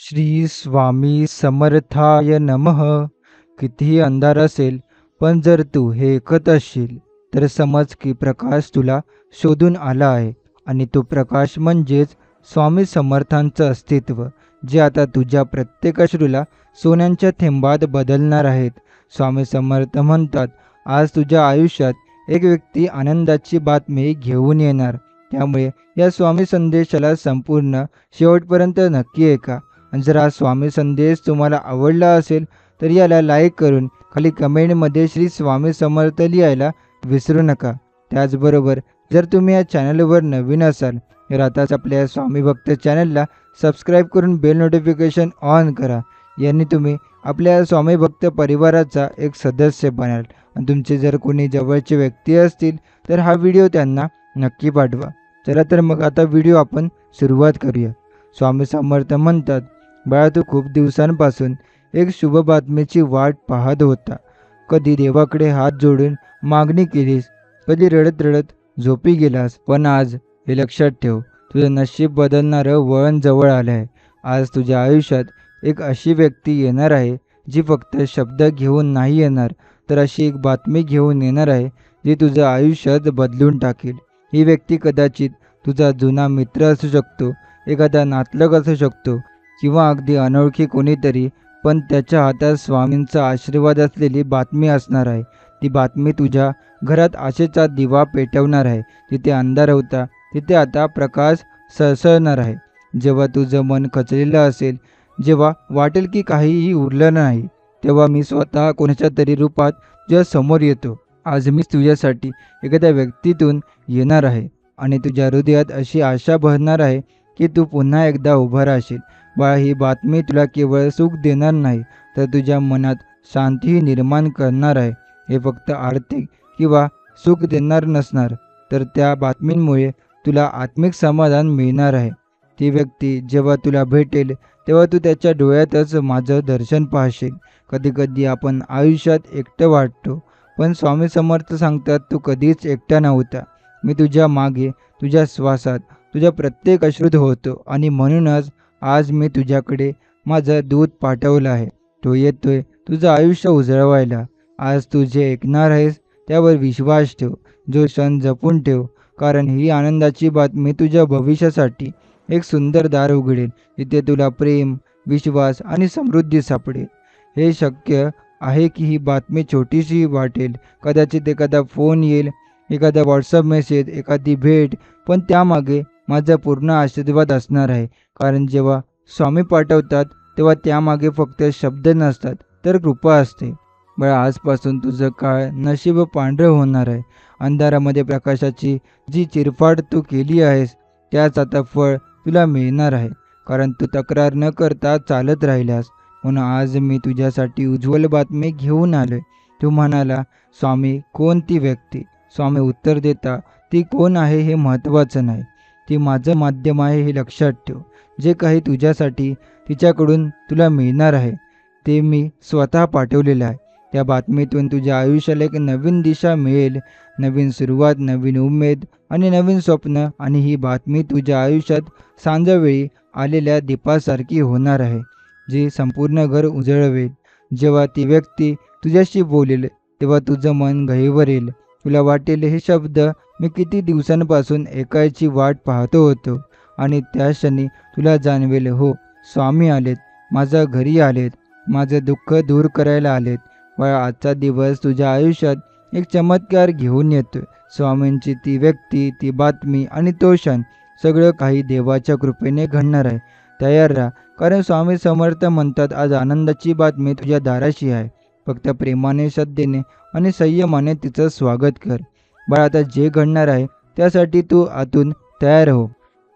श्री स्वामी समर्थाय नमः. कितीही अंधार असेल, पण जर तू हे ऐकत असशील, तर समज की प्रकाश तुला शोधून आला आहे. आणि तो प्रकाश म्हणजेच स्वामी समर्थांचं अस्तित्व, जे आता तुझ्या प्रत्येक अश्रूला सोन्याच्या थेंबात बदलणार आहेत. स्वामी समर्थ म्हणतात, आज तुझ्या आयुष्यात एक व्यक्ती आनंदाची बातमी घेऊन येणार. त्यामुळे या स्वामी संदेशाला संपूर्ण शेवटपर्यंत नक्की ऐका. आणि जर हा स्वामी संदेश तुम्हाला आवडला असेल, तर याला लाईक करून खाली कमेंटमध्ये श्री स्वामी समर्थ लिहायला विसरू नका. त्याचबरोबर जर तुम्ही या चॅनलवर नवीन असाल, तर आताच आपल्या स्वामी भक्त चॅनलला सबस्क्राईब करून बेल नोटिफिकेशन ऑन करा. यांनी तुम्ही आपल्या स्वामी भक्त परिवाराचा एक सदस्य बनाल. आणि तुमचे जर कोणी जवळचे व्यक्ती असतील, तर हा व्हिडिओ त्यांना नक्की पाठवा. चला तर मग आता व्हिडिओ आपण सुरुवात करूया. स्वामी समर्थ म्हणतात, बाळा, तू खूप दिवसांपासून एक शुभ बातमीची वाट पाहत होता. कधी देवाकडे हात जोडून मागणी केलीस, कधी रडत रडत झोपी गेलास. पण आज हे लक्षात ठेव, तुझं नशीब बदलणारं वळण जवळ आलं आहे. आज तुझ्या आयुष्यात एक अशी व्यक्ती येणार आहे, जी फक्त शब्द घेऊन नाही येणार, तर अशी एक बातमी घेऊन येणार आहे, जी तुझं आयुष्यात बदलून टाकेल. ही व्यक्ती कदाचित तुझा जुना मित्र असू शकतो, एखादा नातलग असू शकतो, किंवा अगदी अनोळखी कोणीतरी, पण त्याच्या हातात स्वामींचा आशीर्वाद असलेली बातमी असणार आहे. ती बातमी तुझ्या घरात आशेचा दिवा पेटवणार आहे. तिथे अंधार होता, तिथे आता प्रकाश सळसळणार आहे. जेव्हा तुझं मन खचलेलं असेल, जेव्हा वाटेल की काहीही उरलं नाही, तेव्हा मी स्वतः कोणाच्या तरी रूपात तुझ्या समोर येतो. आज मी तुझ्यासाठी एखाद्या व्यक्तीतून येणार आहे, आणि तुझ्या हृदयात अशी आशा भरणार आहे की तू पुन्हा एकदा उभा राहशील. बाळा, ही बातमी तुला केवळ सुख देणार नाही, तर तुझ्या मनात शांतीही निर्माण करणार आहे. हे फक्त आर्थिक किंवा सुख देणार नसणार, तर त्या बातमींमुळे तुला आत्मिक समाधान मिळणार आहे. ती व्यक्ती जेव्हा तुला भेटेल, तेव्हा तू त्याच्या डोळ्यातच माझं दर्शन पाहशील. कधीकधी आपण आयुष्यात एकटं वाटतो, पण स्वामी समर्थ सांगतात, तू कधीच एकटा नव्हता. मी तुझ्या मागे, तुझ्या श्वासात, तुझ्या प्रत्येक अश्रूत होतो. आणि म्हणूनच आज मी तुझ्याकडे माझं दूत पाठवलं आहे. तो येतोय तुझं आयुष्य उजळवायला. आज तू जे ऐकणार आहेस, त्यावर विश्वास ठेव. जो क्षण जपून ठेव, कारण ही आनंदाची बातमी तुझ्या भविष्यासाठी एक सुंदर दार उघडेल, जिथे तुला प्रेम, विश्वास आणि समृद्धी सापडेल. हे शक्य आहे की ही बातमी छोटीशी वाटेल. कदाचित एखादा फोन येईल, एखादा व्हॉट्सअप मेसेज, एखादी भेट, पण त्यामागे माझा पूर्ण आशीर्वाद असणार आहे. कारण जेव्हा स्वामी पाठवतात, तेव्हा त्यामागे फक्त शब्द नसतात, तर कृपा असते. बरं, आजपासून तुझं काळ नशीब पांढरं होणार आहे. अंधारामध्ये प्रकाशाची जी चिरफाड तू केली आहेस, त्याच आता फळ तुला मिळणार आहे. कारण तू तक्रार न करता चालत राहिल्यास. म्हणून आज मी तुझ्यासाठी उज्ज्वल बातमी घेऊन आलोय. तू म्हणाला, स्वामी, कोण ती व्यक्ती? स्वामी उत्तर देता, ती कोण आहे हे महत्त्वाचं नाही, ती माझं माध्यम आहे हे लक्षात ठेव. जे काही तुझ्यासाठी तिच्याकडून तुला मिळणार आहे, ते मी स्वतः पाठवलेलं आहे. त्या बातमीतून तुझ्या आयुष्याला एक नवीन दिशा मिळेल, नवीन सुरुवात, नवीन उमेद आणि नवीन स्वप्न. आणि ही बातमी तुझ्या आयुष्यात सांजवेळी आलेल्या दीपासारखी होणार आहे, जी संपूर्ण घर उजळवेल. जेव्हा ती व्यक्ती तुझ्याशी बोलेल, तेव्हा तुझं मन गहिवरेल. तुला वाटेल, हे शब्द मी किती दिवसांपासून ऐकायची वाट पाहतो होतो. आणि त्या क्षणी तुला जाणवेल, हो, स्वामी आलेत, माझ्या घरी आलेत, माझं दुःख दूर करायला आलेत. आजचा दिवस तुझ्या आयुष्यात एक चमत्कार घेऊन येतोय. स्वामींची ती व्यक्ती, ती बातमी आणि तो क्षण, सगळं काही देवाच्या कृपेने घडणार आहे. तयार राहा, कारण स्वामी समर्थ म्हणतात, आज आनंदाची बातमी तुझ्या दाराशी आहे. फक्त प्रेमाने, श्रद्धेने आणि संयमाने तिचं स्वागत कर. बाळा, आता जे घडणार आहे त्यासाठी तू आतून तयार हो.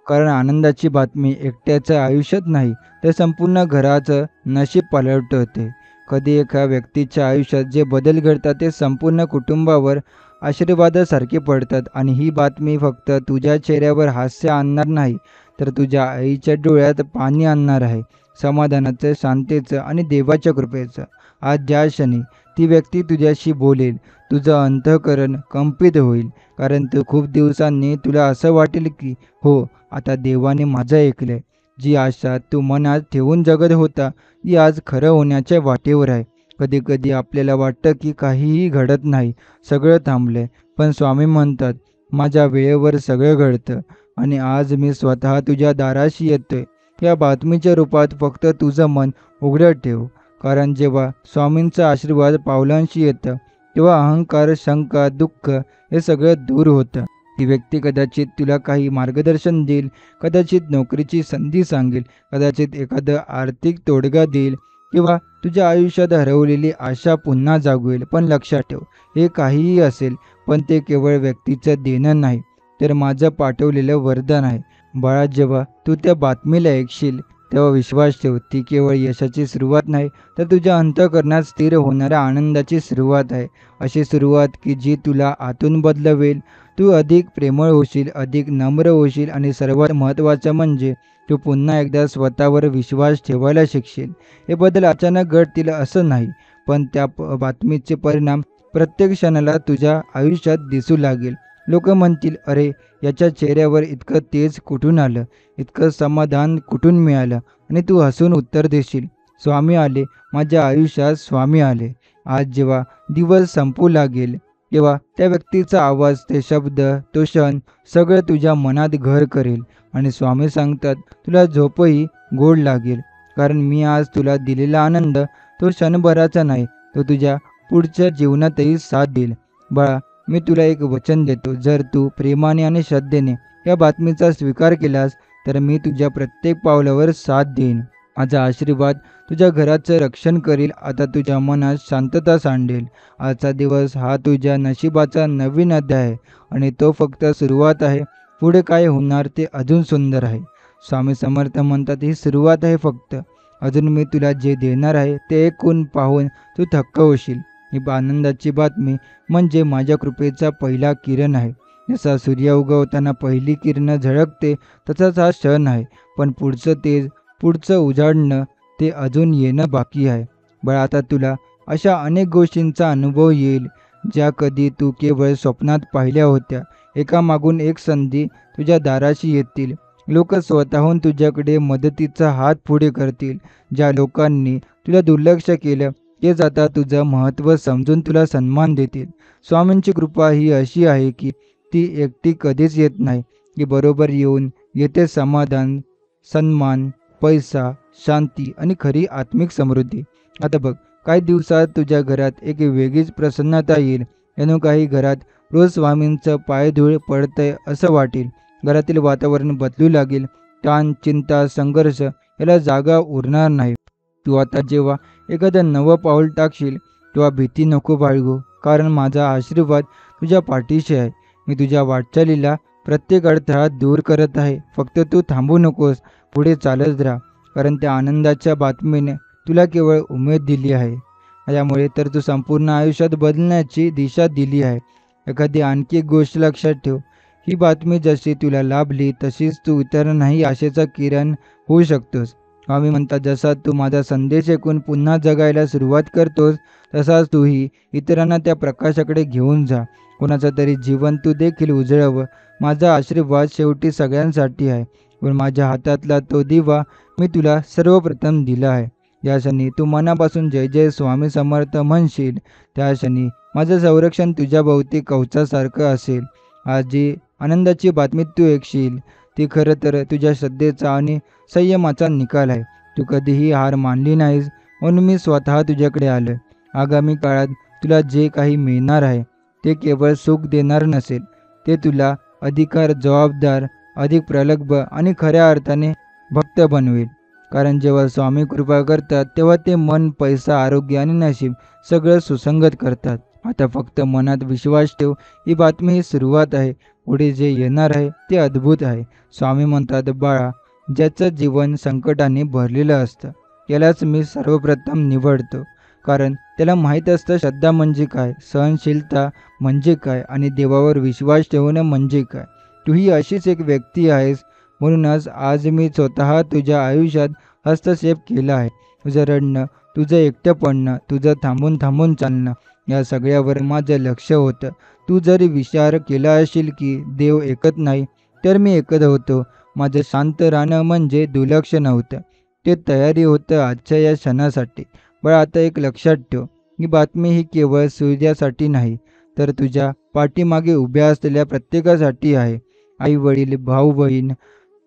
कारण आनंदाची बातमी एकट्याचं आयुष्यात नाही, तर संपूर्ण घराचं नशीब पालटवते. कधी एका व्यक्तीच्या आयुष्यात जे बदल घडतात, ते संपूर्ण कुटुंबावर आशीर्वादासारखे पडतात. आणि ही बातमी फक्त तुझ्या चेहऱ्यावर हास्य आणणार नाही, तर तुझ्या आईच्या डोळ्यात पाणी आणणार आहे, समाधानाचं, शांतीचं आणि देवाच्या कृपेचं. आज ज्या क्षणी ती व्यक्ती तुझ्याशी बोलेल, तुझं अंतःकरण कंपित होईल. कारण तू खूप दिवसांनी तुला असं वाटेल की, हो, आता देवाने माझं ऐकलंय. जी आशा तू मनात ठेवून जगत होता ती आज खरं होण्याच्या वाटेवर आहे. कधी कधी आपल्याला वाटतं की काहीही घडत नाही, सगळं थांबलंय. पण स्वामी म्हणतात, माझ्या वेळेवर सगळं घडतं आणि आज मी स्वतः तुझ्या दाराशी येतोय. या बातमीच्या रूपात फक्त तुझं मन उघडं ठेव. कारण जेव्हा स्वामींचा आशीर्वाद पावलांशी येतं तेव्हा अहंकार, शंका, दुःख हे सगळं दूर होतं. ती व्यक्ती कदाचित तुला काही मार्गदर्शन देईल, कदाचित नोकरीची संधी सांगेल, कदाचित एखादं आर्थिक तोडगा देईल किंवा तुझ्या आयुष्यात हरवलेली आशा पुन्हा जागवेल. पण लक्षात ठेव, हे काहीही असेल पण ते केवळ व्यक्तीचं देणं नाही, तर माझं पाठवलेलं वरदान आहे. बाळा, जेव्हा तू त्या बातमीला ऐकशील तेव्हा विश्वास ठेव, ती केवळ यशाची सुरुवात नाही, तर तुझ्या अंतःकरणात स्थिर होणाऱ्या आनंदाची सुरुवात आहे. अशी सुरुवात की जी तुला आतून बदलवेल. तू अधिक प्रेमळ होशील, अधिक नम्र होशील आणि सर्वात महत्त्वाचं म्हणजे तू पुन्हा एकदा स्वतःवर विश्वास ठेवायला शिकशील. हे बदल अचानक घडतील असं नाही, पण त्या बातमीचे परिणाम प्रत्येक क्षणाला तुझ्या आयुष्यात दिसू लागेल. लोक म्हणतील, अरे, याच्या चेहऱ्यावर इतकं तेज कुठून आलं, इतकं समाधान कुठून मिळालं? आणि तू हसून उत्तर देशील, स्वामी आले, माझ्या आयुष्यात स्वामी आले. आज जेव्हा दिवस संपू लागेल तेव्हा त्या व्यक्तीचा आवाज, ते शब्द, तो क्षण सगळं तुझ्या मनात घर करेल आणि स्वामी सांगतात, तुला झोपही गोड लागेल. कारण मी आज तुला दिलेला आनंद तो क्षणभराचा नाही, तो तुझ्या पुढच्या जीवनातही साथ देईल. बाळा, मी तुला एक वचन देतो, जर तू प्रेमाने आणि श्रद्धेने या बातमीचा स्वीकार केलास तर मी तुझ्या प्रत्येक पावलावर साथ देईन. माझा आशीर्वाद तुझ्या घराचं रक्षण करील. आता तुझ्या मनात शांतता सांडेल. आजचा दिवस हा तुझ्या नशिबाचा नवीन अध्याय आहे आणि तो फक्त सुरुवात आहे. पुढे काय होणार ते अजून सुंदर आहे. स्वामी समर्थ म्हणतात, ही सुरुवात आहे फक्त. अजून मी तुला जे देणार आहे ते ऐकून पाहून तू थक्क होशील. ही आनंदाची बातमी म्हणजे माझ्या कृपेचा पहिला किरण आहे. जसा सूर्य उगवताना पहिली किरण झळकते तसाच हा क्षण आहे. पण पुढचं तेज, पुढचं उजाडणं ते अजून येणं बाकी आहे. बाळा, आता तुला अशा अनेक गोष्टींचा अनुभव येईल ज्या कधी तू केवळ स्वप्नात पाहिल्या होत्या. एकामागून एक संधी तुझ्या दाराशी येतील. लोक स्वतःहून तुझ्याकडे मदतीचा हात पुढे करतील. ज्या लोकांनी तुला दुर्लक्ष केलं तेच आता तुझं महत्त्व समजून तुला सन्मान देतील. स्वामींची कृपा ही अशी आहे की ती एकटी कधीच येत नाही. ती बरोबर येऊन येते समाधान, सन्मान, पैसा, शांती आणि खरी आत्मिक समृद्धी. आता बघ, काही दिवसात तुझ्या घरात एक वेगळीच प्रसन्नता येईल. जणू काही घरात रोज स्वामींचं पायधूळ पडतंय असं वाटेल. घरातील वातावरण बदलू लागेल. ताण, चिंता, संघर्ष याला जागा उरणार नाही. तू आता जेव्हा एखादं नवं पाऊल टाकशील तेव्हा भीती नको बाळगू, कारण माझा आशीर्वाद तुझ्या पाठीशी आहे. मी तुझ्या वाटचालीला प्रत्येक अडथळा दूर करत आहे. फक्त तू थांबू नकोस, पुढे चालत राहा. कारण त्या आनंदाच्या बातमीने तुला केवळ उमेद दिली आहे. त्यामुळे तर तू संपूर्ण आयुष्यात बदलण्याची दिशा दिली आहे. एखादी आणखी एक गोष्ट लक्षात ठेव, ही बातमी जशी तुला लाभली तशीच तू इतरांनाही आशेचा किरण होऊ शकतोस. स्वामी म्हणतात, जसा तू माझा संदेश ऐकून पुन्हा जगायला सुरुवात करतोस तसाच तूही इतरांना त्या प्रकाशाकडे घेऊन जा. कोणाचं तरी जीवन तू देखील उजळव. माझा आशीर्वाद शेवटी सगळ्यांसाठी आहे, पण माझ्या हातातला तो दिवा मी तुला सर्वप्रथम दिला आहे. या क्षणी तू मनापासून जय जय स्वामी समर्थ म्हणशील त्या क्षणी माझं संरक्षण तुझ्या भोवती कवचासारखं असेल. आज जी आनंदाची बातमी तू ऐकशील ती खरं तर तुझ्या श्रद्धेचा आणि संयमाचा निकाल आहे. तू कधीही हार मानली नाहीस, म्हणून मी स्वतः तुझ्याकडे आलो. आगामी काळात तुला जे काही मिळणार आहे ते केवळ सुख देणार नसेल, ते तुला अधिकार, जबाबदार, अधिक प्रगल्भ आणि खऱ्या अर्थाने भक्त बनवेल. कारण जेव्हा स्वामी कृपा करतात तेव्हा ते मन, पैसा, आरोग्य आणि नशीब सगळं सुसंगत करतात. आता फक्त मनात विश्वास ठेव, ही बातमी ही सुरुवात आहे. पुढे जे येणार आहे ते अद्भुत आहे. स्वामी म्हणतात, बाळा, ज्याचं जीवन संकटाने भरलेलं असतं त्यालाच मी सर्वप्रथम निवडतो. कारण त्याला माहीत असतं श्रद्धा म्हणजे काय, सहनशीलता म्हणजे काय आणि देवावर विश्वास ठेवणं म्हणजे काय. तूही अशीच एक व्यक्ती आहेस. म्हणूनच आज मी स्वतः तुझ्या आयुष्यात हस्तक्षेप केला आहे. तुझं रडणं, तुझं एकटं पडणं, तुझं थांबून थांबून चालणं, या सगळ्यावर माझं लक्ष होतं. तू जरी विचार केला असेल की देव ऐकत नाही, तर मी ऐकत होतो. माझं शांत राहणं म्हणजे दुर्लक्ष नव्हतं, ते तयारी होतं आजच्या या क्षणासाठी. बाळा, आता एक लक्षात ठेव, ही बातमी ही केवळ सूर्यासाठी नाही, तर तुझ्या पाठीमागे उभ्या असलेल्या प्रत्येकासाठी आहे. आई वडील, भाऊ बहीण,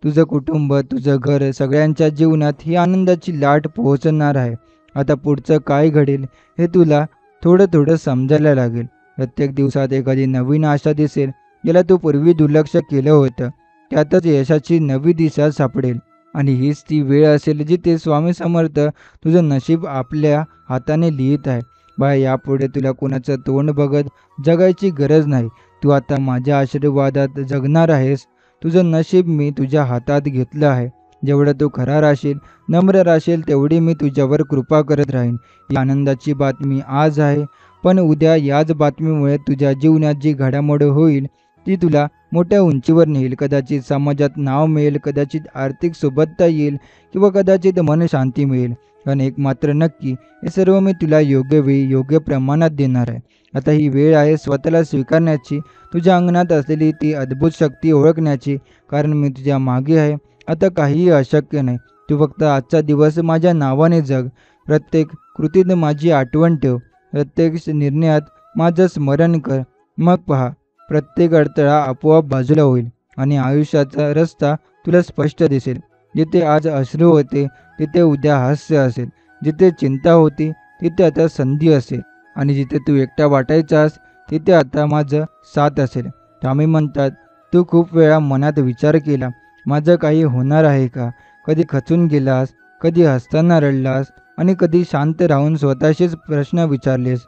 तुझं कुटुंब, तुझं घर, सगळ्यांच्या जीवनात ही आनंदाची लाट पोहोचणार आहे. आता पुढचं काय घडेल हे तुला थोडं थोडं समजायला लागेल. प्रत्येक दिवसात एखादी नवीन आशा दिसेल, ज्याला तू पूर्वी दुर्लक्ष केलं होतं. त्यातच यशाची नवी दिशा सापडेल. आणि हीच ती वेळ असेल जिथे स्वामी समर्थ तुझं नशीब आपल्या हाताने लिहित आहे. बाळा, यापुढे तुला कोणाचं तोंड बघत जगायची गरज नाही. तू आता माझ्या आशीर्वादात जगणार आहेस. तुझं नशीब मी तुझ्या हातात घेतलं आहे. जेवढं तू खरा राहशील, नम्र राहशील, तेवढी मी तुझ्यावर कृपा करत राहीन. ही आनंदाची बातमी आज आहे, पण उद्या याच बातमीमुळे तुझ्या जीवनात जी घडामोड होईल ती तुला मोठ्या उंचीवर नेईल. कदाचित समाजात नाव मिळेल, कदाचित आर्थिक सुबत्ता येईल, किंवा कदाचित मन शांती मिळेल. पण एक मात्र नक्की, हे सर्व मी तुला योग्य वेळी योग्य प्रमाणात देणार आहे. आता ही वेळ आहे स्वतःला स्वीकारण्याची, तुझ्या अंगणात असलेली ती अद्भुत शक्ती ओळखण्याची, कारण मी तुझ्या मागे आहे. आता काहीही अशक्य नाही. तू फक्त आजचा दिवस माझ्या नावाने जग. प्रत्येक कृतीत माझी आठवण ठेव. प्रत्येक निर्णयात माझं स्मरण कर. मग पहा, प्रत्येक अडथळा आपोआप बाजूला होईल आणि आयुष्याचा रस्ता तुला स्पष्ट दिसेल. जिथे आज अश्रू होते तिथे उद्या हास्य असेल. जिथे चिंता होती तिथे आता संधी असेल. आणि जिथे तू एकटा वाटायचास तिथे आता माझं साथ असेल. स्वामी म्हणतात, तू खूप वेळा मनात विचार केला, माझं काही होणार आहे का? कधी खचून गेलास, कधी हसताना रडलास, आणि कधी शांत राहून स्वतःशीच प्रश्न विचारलेस.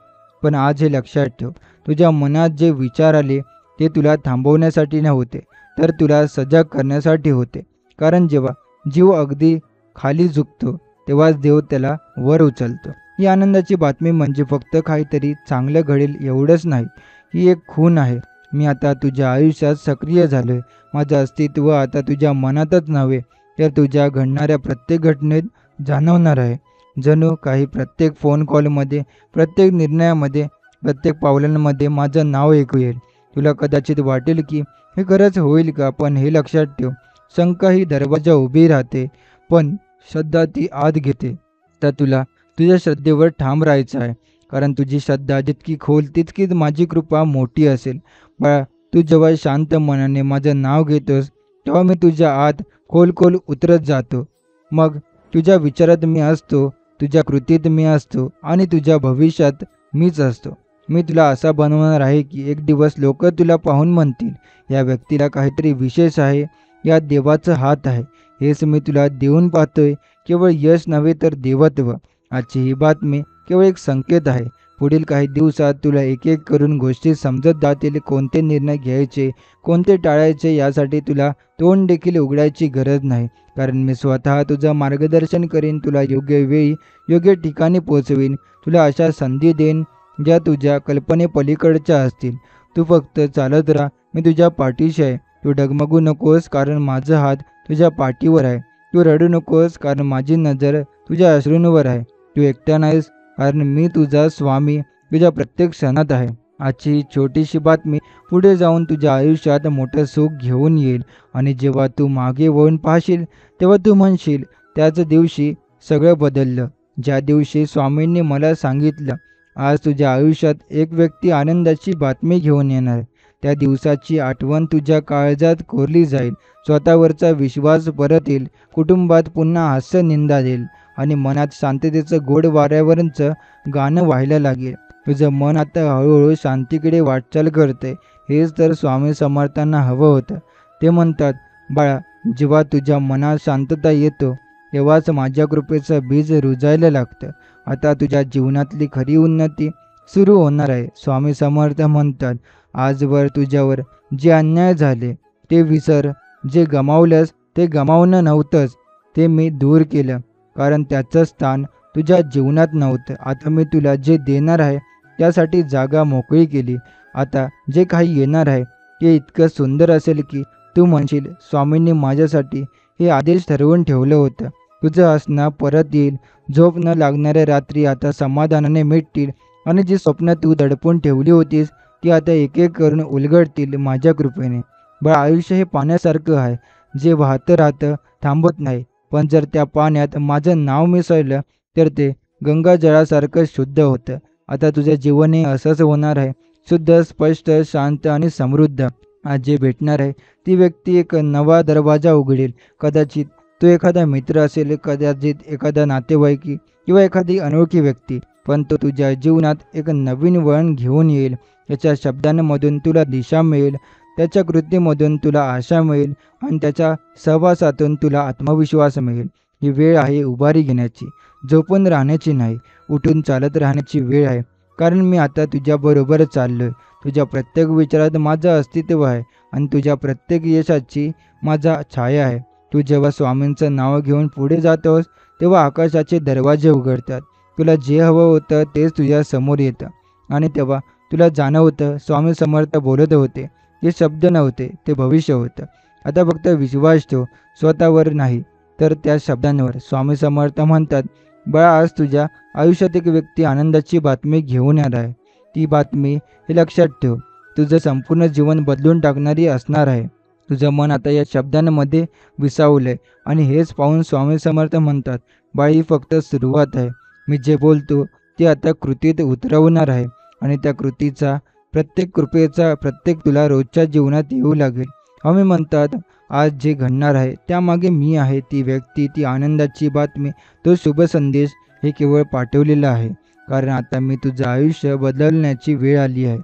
पण आज हे लक्षात ठेव, तुझ्या मनात जे विचार आले ते तुला थांबवण्यासाठी नव्हते, तर तुला सजग करण्यासाठी होते. कारण जेव्हा जीव अगदी खाली झुकतो तेव्हाच देव त्याला वर उचलतो. ही आनंदाची बातमी म्हणजे फक्त काहीतरी चांगलं घडेल एवढंच नाही, ही एक खूण आहे. मी आता तुझ्या आयुष्यात सक्रिय झालोय. माझं अस्तित्व आता तुझ्या मनातच नव्हे, तर तुझ्या घडणाऱ्या प्रत्येक घटनेत जाणवणार आहे. जणू काही प्रत्येक फोन कॉलमध्ये, प्रत्येक निर्णयामध्ये, प्रत्येक पावलांमध्ये माझं नाव ऐकू येईल. तुला कदाचित वाटेल की हे खरंच होईल का? पण हे लक्षात ठेव, शंका ही दरवाजा उभी राहते, पण श्रद्धा ती आत घेते. तर तुला तुझ्या श्रद्धेवर ठाम राहायचं आहे, कारण तुझी श्रद्धा जितकी खोल तितकीच माझी कृपा मोठी असेल. बाळा, तू जेव्हा शांत मनाने माझं नाव घेतोस तेव्हा मी तुझ्या आत खोल खोल उतरत जातो. मग तुझ्या विचारात मी असतो, तुझ्या कृतीत मी असतो, आणि तुझ्या भविष्यात मीच असतो. मी तुला असा बनवणार आहे की एक दिवस लोक तुला पाहून म्हणतील, या व्यक्तीला काहीतरी विशेष आहे, या देवाचा हात आहे. हेच मी तुला देऊन पाहतोय, केवळ यश नव्हे तर देवत्व. आजची ही बातमी केवळ एक संकेत आहे. पुढील काही दिवसात तुला एक एक करून गोष्टी समजत जातील. कोणते निर्णय घ्यायचे, कोणते टाळायचे यासाठी तुला तोंड देखील उघडायची गरज नाही, कारण मी स्वतः तुझं मार्गदर्शन करीन. तुला योग्य वेळी योग्य ठिकाणी पोहोचवीन. तुला अशा संधी देईन ज्या तुझ्या कल्पनेपलीकडच्या असतील. तू फक्त चालत राहा, मी तुझ्या पाठीशी आहे. तू डगमगू नकोस, कारण माझा हात तुझ्या पाठीवर आहे. तू रडू नकोस, कारण माझी नजर तुझ्या अश्रूंवर आहे. तू एकटा नाहीस, कारण मी तुझा स्वामी तुझ्या प्रत्येक क्षणात आहे. आजची ही छोटीशी बातमी पुढे जाऊन तुझ्या आयुष्यात मोठं सुख घेऊन येईल. आणि जेव्हा तू मागे वळून पाहशील तेव्हा तू म्हणशील, त्याच दिवशी सगळं बदललं, ज्या दिवशी स्वामींनी मला सांगितलं. आज तुझ्या आयुष्यात एक व्यक्ती आनंदाची बातमी घेऊन येणार. त्या दिवसाची आठवण तुझ्या काळजात कोरली जाईल. स्वतःवरचा विश्वास परत येईल. कुटुंबात पुन्हा हास्य निंदा देईल आणि मनात शांततेचं गोड वाऱ्यावरचं गाणं व्हायला लागेल. तुझं मन आता हळूहळू शांतीकडे वाटचाल करते. हेच तर स्वामी समर्थांना हवं होतं. ते म्हणतात, बाळा, जेव्हा तुझ्या मनात शांतता येतो तेव्हाच माझ्या कृपेचं बीज रुजायला लागतं. आता तुझ्या जीवनातली खरी उन्नती सुरू होणार आहे. स्वामी समर्थ म्हणतात, आजवर तुझ्यावर जे अन्याय झाले ते विसर. जे गमावलंस ते गमावणं नव्हतंच, ते मी दूर केलं, कारण त्याचं स्थान तुझ्या जीवनात नव्हतं. आता मी तुला जे देणार आहे त्यासाठी जागा मोकळी केली. आता जे काही येणार आहे ते इतकं सुंदर असेल की तू म्हणशील, स्वामींनी माझ्यासाठी हे आधीच ठरवून ठेवलं होतं. तुझं हसणं परत येईल. झोप न लागणाऱ्या रात्री आता समाधानाने मिटतील, आणि जी स्वप्न तू दडपून ठेवली होतीस ती आता एक एक करून उलगडतील माझ्या कृपेने. बरं, आयुष्य हे पाण्यासारखं आहे. जे वाहतं राहतं, थांबत नाही. पण जर त्या पाण्यात माझं नाव मिसळलं तर ते गंगाजळासारखं शुद्ध होतं. आता तुझं जीवनही असंच होणार आहे. शुद्ध, स्पष्ट, शांत आणि समृद्ध. आज जे भेटणार आहे ती व्यक्ती एक नवा दरवाजा उघडेल. कदाचित तो एखादा मित्र असेल, कदाचित एखादा नातेवाईक किंवा एखादी अनोळखी व्यक्ती. पण तो तुझ्या जीवनात एक नवीन वळण घेऊन येईल. त्याच्या शब्दांमधून तुला दिशा मिळेल, त्याच्या कृतीमधून तुला आशा मिळेल आणि त्याच्या सहवासातून तुला आत्मविश्वास मिळेल. ही वेळ आहे उभारी घेण्याची, झोपून राहण्याची नाही, उठून चालत राहण्याची वेळ आहे. कारण मी आता तुझ्याबरोबर चाललोय. तुझ्या प्रत्येक विचारात माझं अस्तित्व आहे आणि तुझ्या प्रत्येक यशाची माझा छाया आहे. तू जेव्हा स्वामींचं नाव घेऊन पुढे जातोस तेव्हा आकाशाचे दरवाजे उघडतात. तुला जे हवं होतं तेच तुझ्या समोर येतं आणि तेव्हा तुला जाणवतं स्वामी समर्थ बोलत होते. ते शब्द नव्हते, ते भविष्य होतं. आता फक्त विश्वास ठेव, स्वतःवर नाही तर त्या शब्दांवर. स्वामी समर्थ म्हणतात, बाळा, आज तुझ्या आयुष्यात एक व्यक्ती आनंदाची बातमी घेऊन येणार आहे. ती बातमी हे लक्षात ठेव, तुझं संपूर्ण जीवन बदलून टाकणारी असणार आहे. तुझं मन आता या शब्दांमध्ये विसावलंय आणि हेच पाहून स्वामी समर्थ म्हणतात, बाळ, ही फक्त सुरुवात आहे. मी जे बोलतो ते आता कृतीत उतरवणार आहे आणि त्या कृतीचा प्रत्येक कृपेचा प्रत्येक तुला रोजच्या जीवनात येऊ लागेल. स्वामी म्हणतात, आज जे घडणार आहे त्यामागे मी आहे. ती व्यक्ती, ती आनंदाची बातमी, तो शुभ संदेश हे केवळ पाठवलेलं आहे. कारण आता मी तुझं आयुष्य बदलण्याची वेळ आली आहे.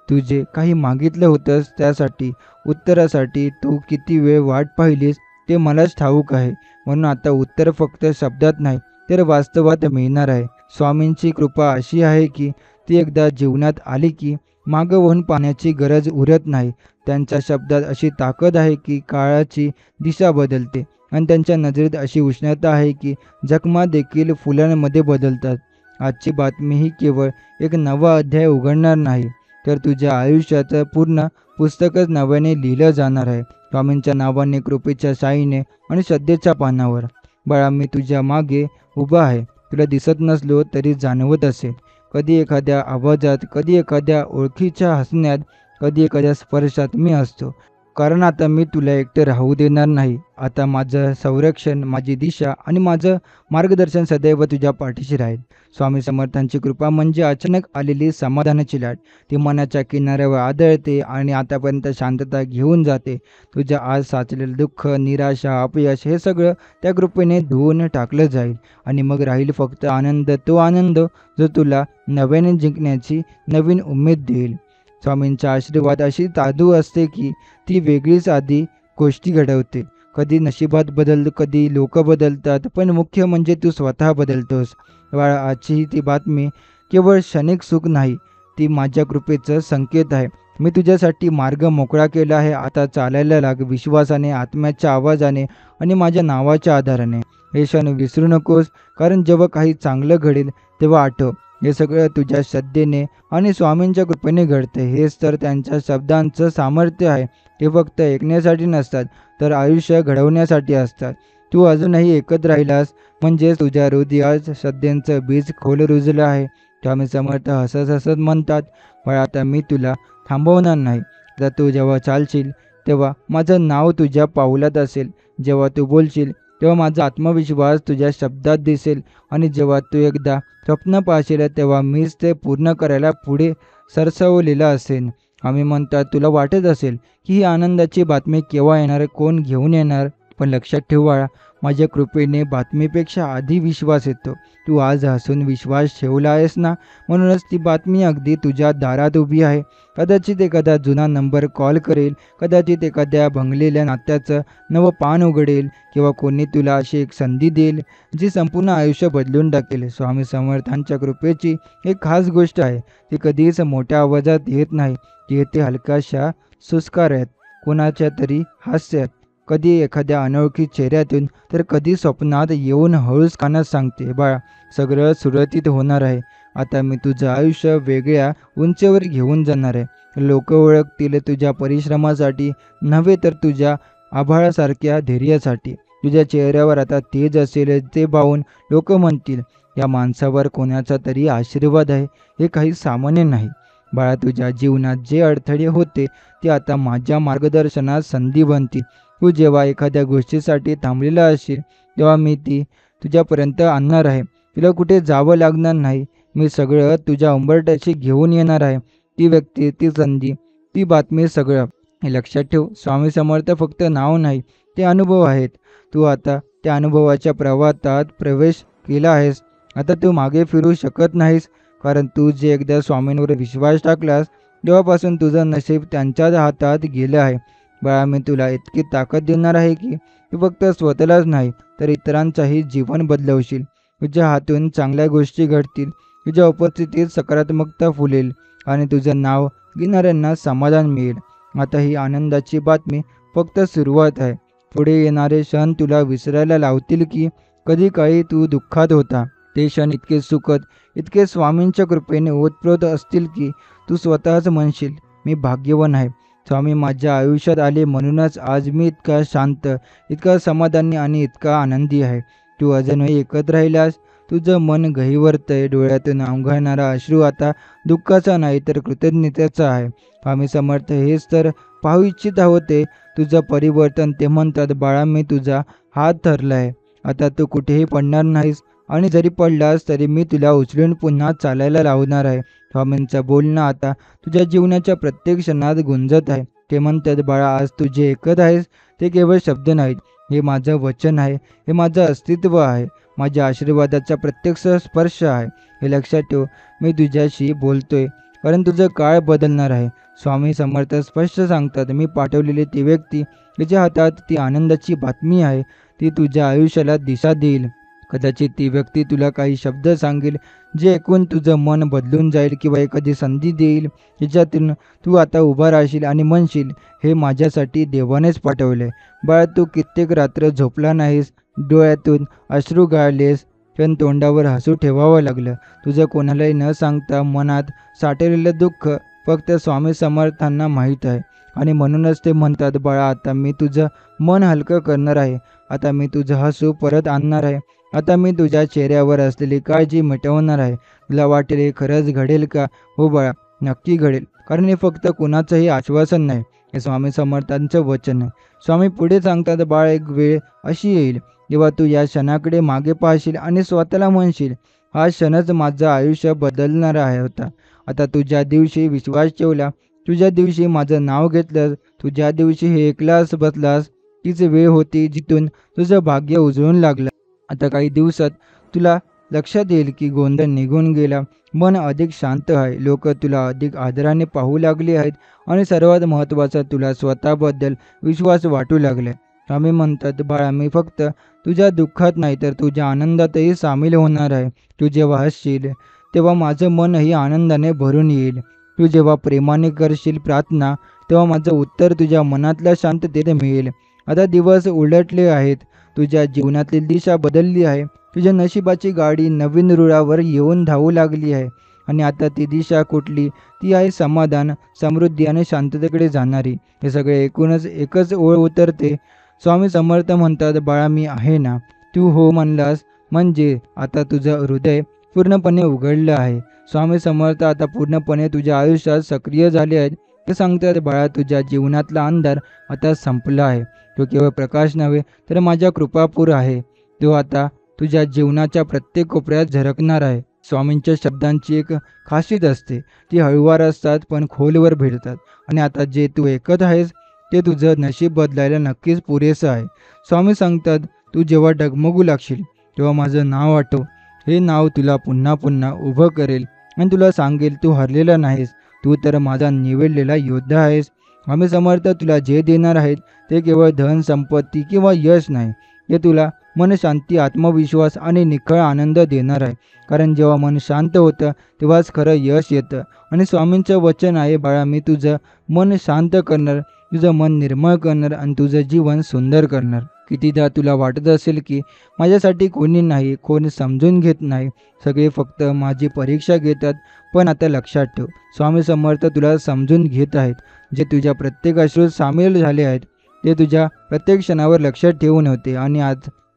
तू जे काही मागितलं होतंस त्यासाठी, उत्तरासाठी तू किती वेळ वाट पाहिलीस ते मलाच ठाऊक आहे. म्हणून आता उत्तर फक्त शब्दात नाही तर वास्तवात मिळणार आहे. स्वामींची कृपा अशी आहे की ती एकदा जीवनात आली की मागं वळून पाहण्याची गरज उरत नाही. त्यांच्या शब्दात अशी ताकद आहे की काळाची दिशा बदलते आणि त्यांच्या नजरेत अशी उष्णता आहे की जखमा देखील फुलांमध्ये बदलतात. आजची बातमी ही केवळ एक नवा अध्याय उघडणार नाही तर तुझ्या आयुष्याचं पूर्ण पुस्तकच नव्याने लिहिलं जाणार आहे. स्वामींच्या नावाने, कृपेच्या शाईने आणि श्रद्धेच्या पानावर. बाळा, मी तुझ्या मागे उभा आहे. तुला दिसत नसलो तरी जाणवत असेल. कधी एखाद्या आवाजात, कधी एखाद्या ओळखीच्या हसण्यात, कधी एखाद्या स्पर्शात मी असतो. कारण आता मी तुला एकटं राहू देणार नाही. आता माझं संरक्षण, माझी दिशा आणि माझं मार्गदर्शन सदैव तुझ्या पाठीशी राहील. स्वामी समर्थांची कृपा म्हणजे अचानक आलेली समाधानाची लाट. ती मनाच्या किनाऱ्यावर आदळते आणि आतापर्यंत शांतता घेऊन जाते. तुझ्या आज साचलेलं दुःख, निराशा, अपयश हे सगळं त्या कृपेने धुवून टाकलं जाईल आणि मग राहील फक्त आनंद, तो आनंद जो तुला नव्याने जिंकण्याची नवीन उमेद देईल. स्वामींचा आशीर्वाद अशी जादू असते की ती वेगळीच आधी गोष्टी घडवते. कधी नशिबात बदल, कधी लोक बदलतात, पण मुख्य म्हणजे तू स्वतः बदलतोस. बाळा, आजची ही ती बातमी केवळ क्षणिक सुख नाही, ती माझ्या कृपेचं संकेत आहे. मी तुझ्यासाठी मार्ग मोकळा केला आहे. आता चालायला लाग, विश्वासाने, आत्म्याच्या आवाजाने आणि माझ्या नावाच्या आधाराने. हे क्षण विसरू नकोस, कारण जेव्हा काही चांगलं घडेल तेव्हा आठव, हे सगळं तुझ्या श्रद्धेने आणि स्वामींच्या कृपेने घडते. हेच तर त्यांच्या शब्दांचं सामर्थ्य आहे. ते फक्त ऐकण्यासाठी नसतात तर आयुष्य घडवण्यासाठी असतात. तू अजूनही ऐकत राहिलास म्हणजे तुझ्या हृदयात श्रद्धेचं बीज खोल रुजलं आहे. स्वामी समर्थ हसत हसत म्हणतात, बाळा, आता मी तुला थांबवणार नाही. आता तू जेव्हा चालशील तेव्हा माझं नाव तुझ्या पाऊलात असेल. जेव्हा तू बोलशील तेव्हा माझा आत्मविश्वास तुझ्या शब्दात दिसेल आणि जेव्हा तू एकदा स्वप्न पाहशील तेव्हा मीच ते पूर्ण करायला पुढे सरसावलेला असेन. आम्ही म्हणतात, तुला वाटत असेल की ही आनंदाची बातमी केव्हा येणार, कोण घेऊन येणार, पण लक्षात ठेव बाळा, माझ्या कृपेने बातमीपेक्षा आधी विश्वास येतो. तू आज हसून विश्वास ठेवला आहेस ना, म्हणूनच ती बातमी अगदी तुझ्या दारात उभी आहे. कदाचित एखादा जुना नंबर कॉल करेल, कदाचित एखाद्या भंगलेल्या नात्याचं नवं पान उघडेल किंवा कोणी तुला अशी एक संधी देईल जी संपूर्ण आयुष्य बदलून टाकेल. स्वामी समर्थांच्या कृपेची एक खास गोष्ट आहे, ती कधीच मोठ्या आवाजात येत नाही. ती येते हलकाशा सुस्कारात, कोणाच्या तरी हास्यात, कधी एखाद्या अनोळखी चेहऱ्यातून, तर कधी स्वप्नात येऊन हळूच कानात सांगते, बाळा, सगळं सुरळीत होणार आहे. आता मी तुझं आयुष्य वेगळ्या उंचीवर घेऊन जाणार आहे. लोक ओळखतील तुझ्या परिश्रमासाठी नव्हे तर तुझ्या आभाळासारख्या धैर्यासाठी. तुझ्या चेहऱ्यावर आता तेज असेल, ते पाहून लोक म्हणतील, या माणसावर कोणाचा तरी आशीर्वाद आहे, हे काही सामान्य नाही. बाळा, तुझ्या जीवनात जे अडथळे होते ते आता माझ्या मार्गदर्शनात संधी बनतील. तू जेव्हा एखाद्या गोष्टीसाठी थांबलेला असशील तेव्हा मी ती तुझ्यापर्यंत आणणार आहे. तुला कुठे जावं लागणार नाही. मी सगळं तुझ्या उंबरठ्याशी घेऊन येणार आहे. ती व्यक्ती, ती संधी, ती बातमी सगळं. हे लक्षात ठेव, स्वामी समर्थ फक्त नाव नाही, ते अनुभव आहेत. तू आता त्या अनुभवाच्या प्रवाहात प्रवेश केला आहेस. आता तू मागे फिरू शकत नाहीस, कारण तू जे एकदा स्वामींवर विश्वास टाकलास तेव्हापासून तुझं नशीब त्यांच्याच हातात गेलं आहे. बाळा, मी तुला इतकी ताकद देणार आहे की तू फक्त स्वतःलाच नाही तर इतरांचाही जीवन बदलवशील. तुझ्या हातून चांगल्या गोष्टी घडतील. तुझ्या उपस्थितीत सकारात्मकता फुलेल आणि तुझं नाव घेणाऱ्यांना समाधान मिळेल. आता ही आनंदाची बातमी फक्त सुरुवात आहे. पुढे येणारे क्षण तुला विसरायला लावतील की कधी काळी तू दुःखात होता. ते क्षण इतके सुखद, इतके स्वामींच्या कृपेने ओतप्रोत असतील की तू स्वतःच म्हणशील, मी भाग्यवान आहे. स्वामी माझ्या आयुष्यात आले म्हणूनच आज मी इतका शांत, इतका समाधानी आणि इतका आनंदी आहे. तू अजूनही ऐकत राहिल्यास तुझं मन गहिवरतंय. डोळ्यातून ओघळणारा अश्रू आता दुःखाचा नाही तर कृतज्ञतेचा आहे. स्वामी समर्थ हेच तर पाहू इच्छित होते, तुझं परिवर्तन. ते म्हणतात, बाळा, मी तुझा हात धरलाय. आता तू कुठेही पडणार नाहीस आणि जरी पडलास तरी मी तुला उचलून पुन्हा चालायला लावणार आहे. स्वामींचं बोलणं आता तुझ्या जीवनाच्या प्रत्येक क्षणात गुंजत आहे. ते म्हणतात, बाळा, आज तू जे ऐकत आहेस ते केवळ शब्द नाहीत, हे माझं वचन आहे, हे माझं अस्तित्व आहे, माझ्या आशीर्वादाचा प्रत्यक्ष स्पर्श आहे. हे लक्षात ठेव, मी तुझ्याशी बोलतोय कारण तुझं काळ बदलणार आहे. स्वामी समर्थ स्पष्ट सांगतात, मी पाठवलेली ती व्यक्ती तिच्या हातात ती आनंदाची बातमी आहे. ती तुझ्या आयुष्याला दिशा देईल. कदाचित ती व्यक्ती तुला काही शब्द सांगेल जे ऐकून तुझं मन बदलून जाईल किंवा एखादी संधी देईल ज्याच्यातून तू आता उभा राहशील आणि म्हणशील, हे माझ्यासाठी देवानेच पाठवले. बाळा, तू कित्येक रात्र झोपला नाहीस, डोळ्यातून अश्रू गाळलेस, पण तोंडावर हसू ठेवावं लागलं. तुझं कोणालाही न सांगता मनात साठलेलं दुःख फक्त स्वामी समर्थांना माहीत आहे. आणि म्हणूनच ते म्हणतात, बाळा, आता मी तुझं मन हलकं करणार आहे. आता मी तुझं हसू परत आणणार आहे. आता मी तुझ्या चेहऱ्यावर असलेली काळजी मिटवणार आहे. तुला वाटेल हे खरंच घडेल का? हो बाळा, नक्की घडेल. कारण हे फक्त कुणाचंही आश्वासन नाही, हे स्वामी समर्थांचं वचन आहे. स्वामी पुढे सांगतात, बाळ, एक वेळ अशी येईल जेव्हा तू या क्षणाकडे मागे पाहशील आणि स्वतःला म्हणशील, हा क्षणच माझं आयुष्य बदलणार आहे होता. आता तू ज्या दिवशी विश्वास ठेवला, तुझ्या दिवशी माझं नाव घेतलंस, तू ज्या दिवशी हे ऐकलास बसलास, तीच वेळ होती जिथून तुझं भाग्य उजळून लागलं. आता काही दिवसात तुला लक्षात येईल की गोंधळ निघून गेला. मन अधिक शांत आहे. लोक तुला अधिक आदराने पाहू लागले आहेत आणि सर्वात महत्त्वाचं, तुला स्वतःबद्दल विश्वास वाटू लागले. स्वामी म्हणतात, बाळा, मी फक्त तुझ्या दुःखात नाही तर तुझ्या आनंदातही सामील होणार आहे. तू जेव्हा हसशील तेव्हा माझं मनही आनंदाने भरून येईल. तू जेव्हा प्रेमाने करशील प्रार्थना तेव्हा माझं उत्तर तुझ्या मनातल्या शांततेत मिळेल. आता दिवस उलटले आहेत. तुझ्या जीवनातली दिशा बदलली आहे. तुझ्या नशिबाची गाडी नवीन रुळावर येऊन धावू लागली आहे. आणि आता ती दिशा कुठली? ती आहे समाधान, समृद्धी आणि शांततेकडे जाणारी. हे सगळे एकूणच एकच ओळ उतरते. स्वामी समर्थ म्हणतात, बाळा, मी आहे ना. तू हो म्हणलास म्हणजे आता तुझं हृदय पूर्णपणे उघडलं आहे. स्वामी समर्थ आता पूर्णपणे तुझ्या आयुष्यात सक्रिय झाले आहेत. ते सांगतात, बाळा, तुझ्या जीवनातला अंधार आता संपला आहे. तो केवळ प्रकाश नव्हे तर माझ्या कृपापूर आहे. तो आता तुझ्या जीवनाच्या प्रत्येक कोपऱ्यात झळकणार आहे. स्वामींच्या शब्दांची एक खासियत असते, ती हळूवार असतात पण खोलवर भिडतात. आणि आता जे तू ऐकत आहेस ते तुझं नशीब बदलायला नक्कीच पुरेसं आहे. स्वामी सांगतात, तू जेव्हा डगमगू लागशील तेव्हा माझं नाव आठव. हे नाव तुला पुन्हा पुन्हा उभं करेल आणि तुला सांगेल, तू हरलेला नाहीस, तू तर माझा निवडलेला योद्धा आहेस. स्वामी समर्थ तुला जे देणार आहेत ते केवळ धन, संपत्ती किंवा यश नाही. ते तुला मनशांती, आत्मविश्वास आणि निखळ आनंद देणार आहे. कारण जेव्हा मन शांत होतं तेव्हाच खरं यश येतं. आणि स्वामींचं वचन आहे, बाळा, मी तुझं मन शांत करणार, तुझं मन निर्मळ करणार आणि तुझं जीवन सुंदर करणार. कितीदा तुला वाटत असेल की माझ्यासाठी कोणी नाही, कोण समजून घेत नाही, सगळे फक्त माझी परीक्षा घेतात. पण आता लक्षात ठेव, स्वामी समर्थ तुला समजून घेत आहेत. जे तुझ्या प्रत्येक अश्रूत सामील झाले आहेत ते तुझ्या प्रत्येक क्षणावर लक्षात ठेवून होते आणि आज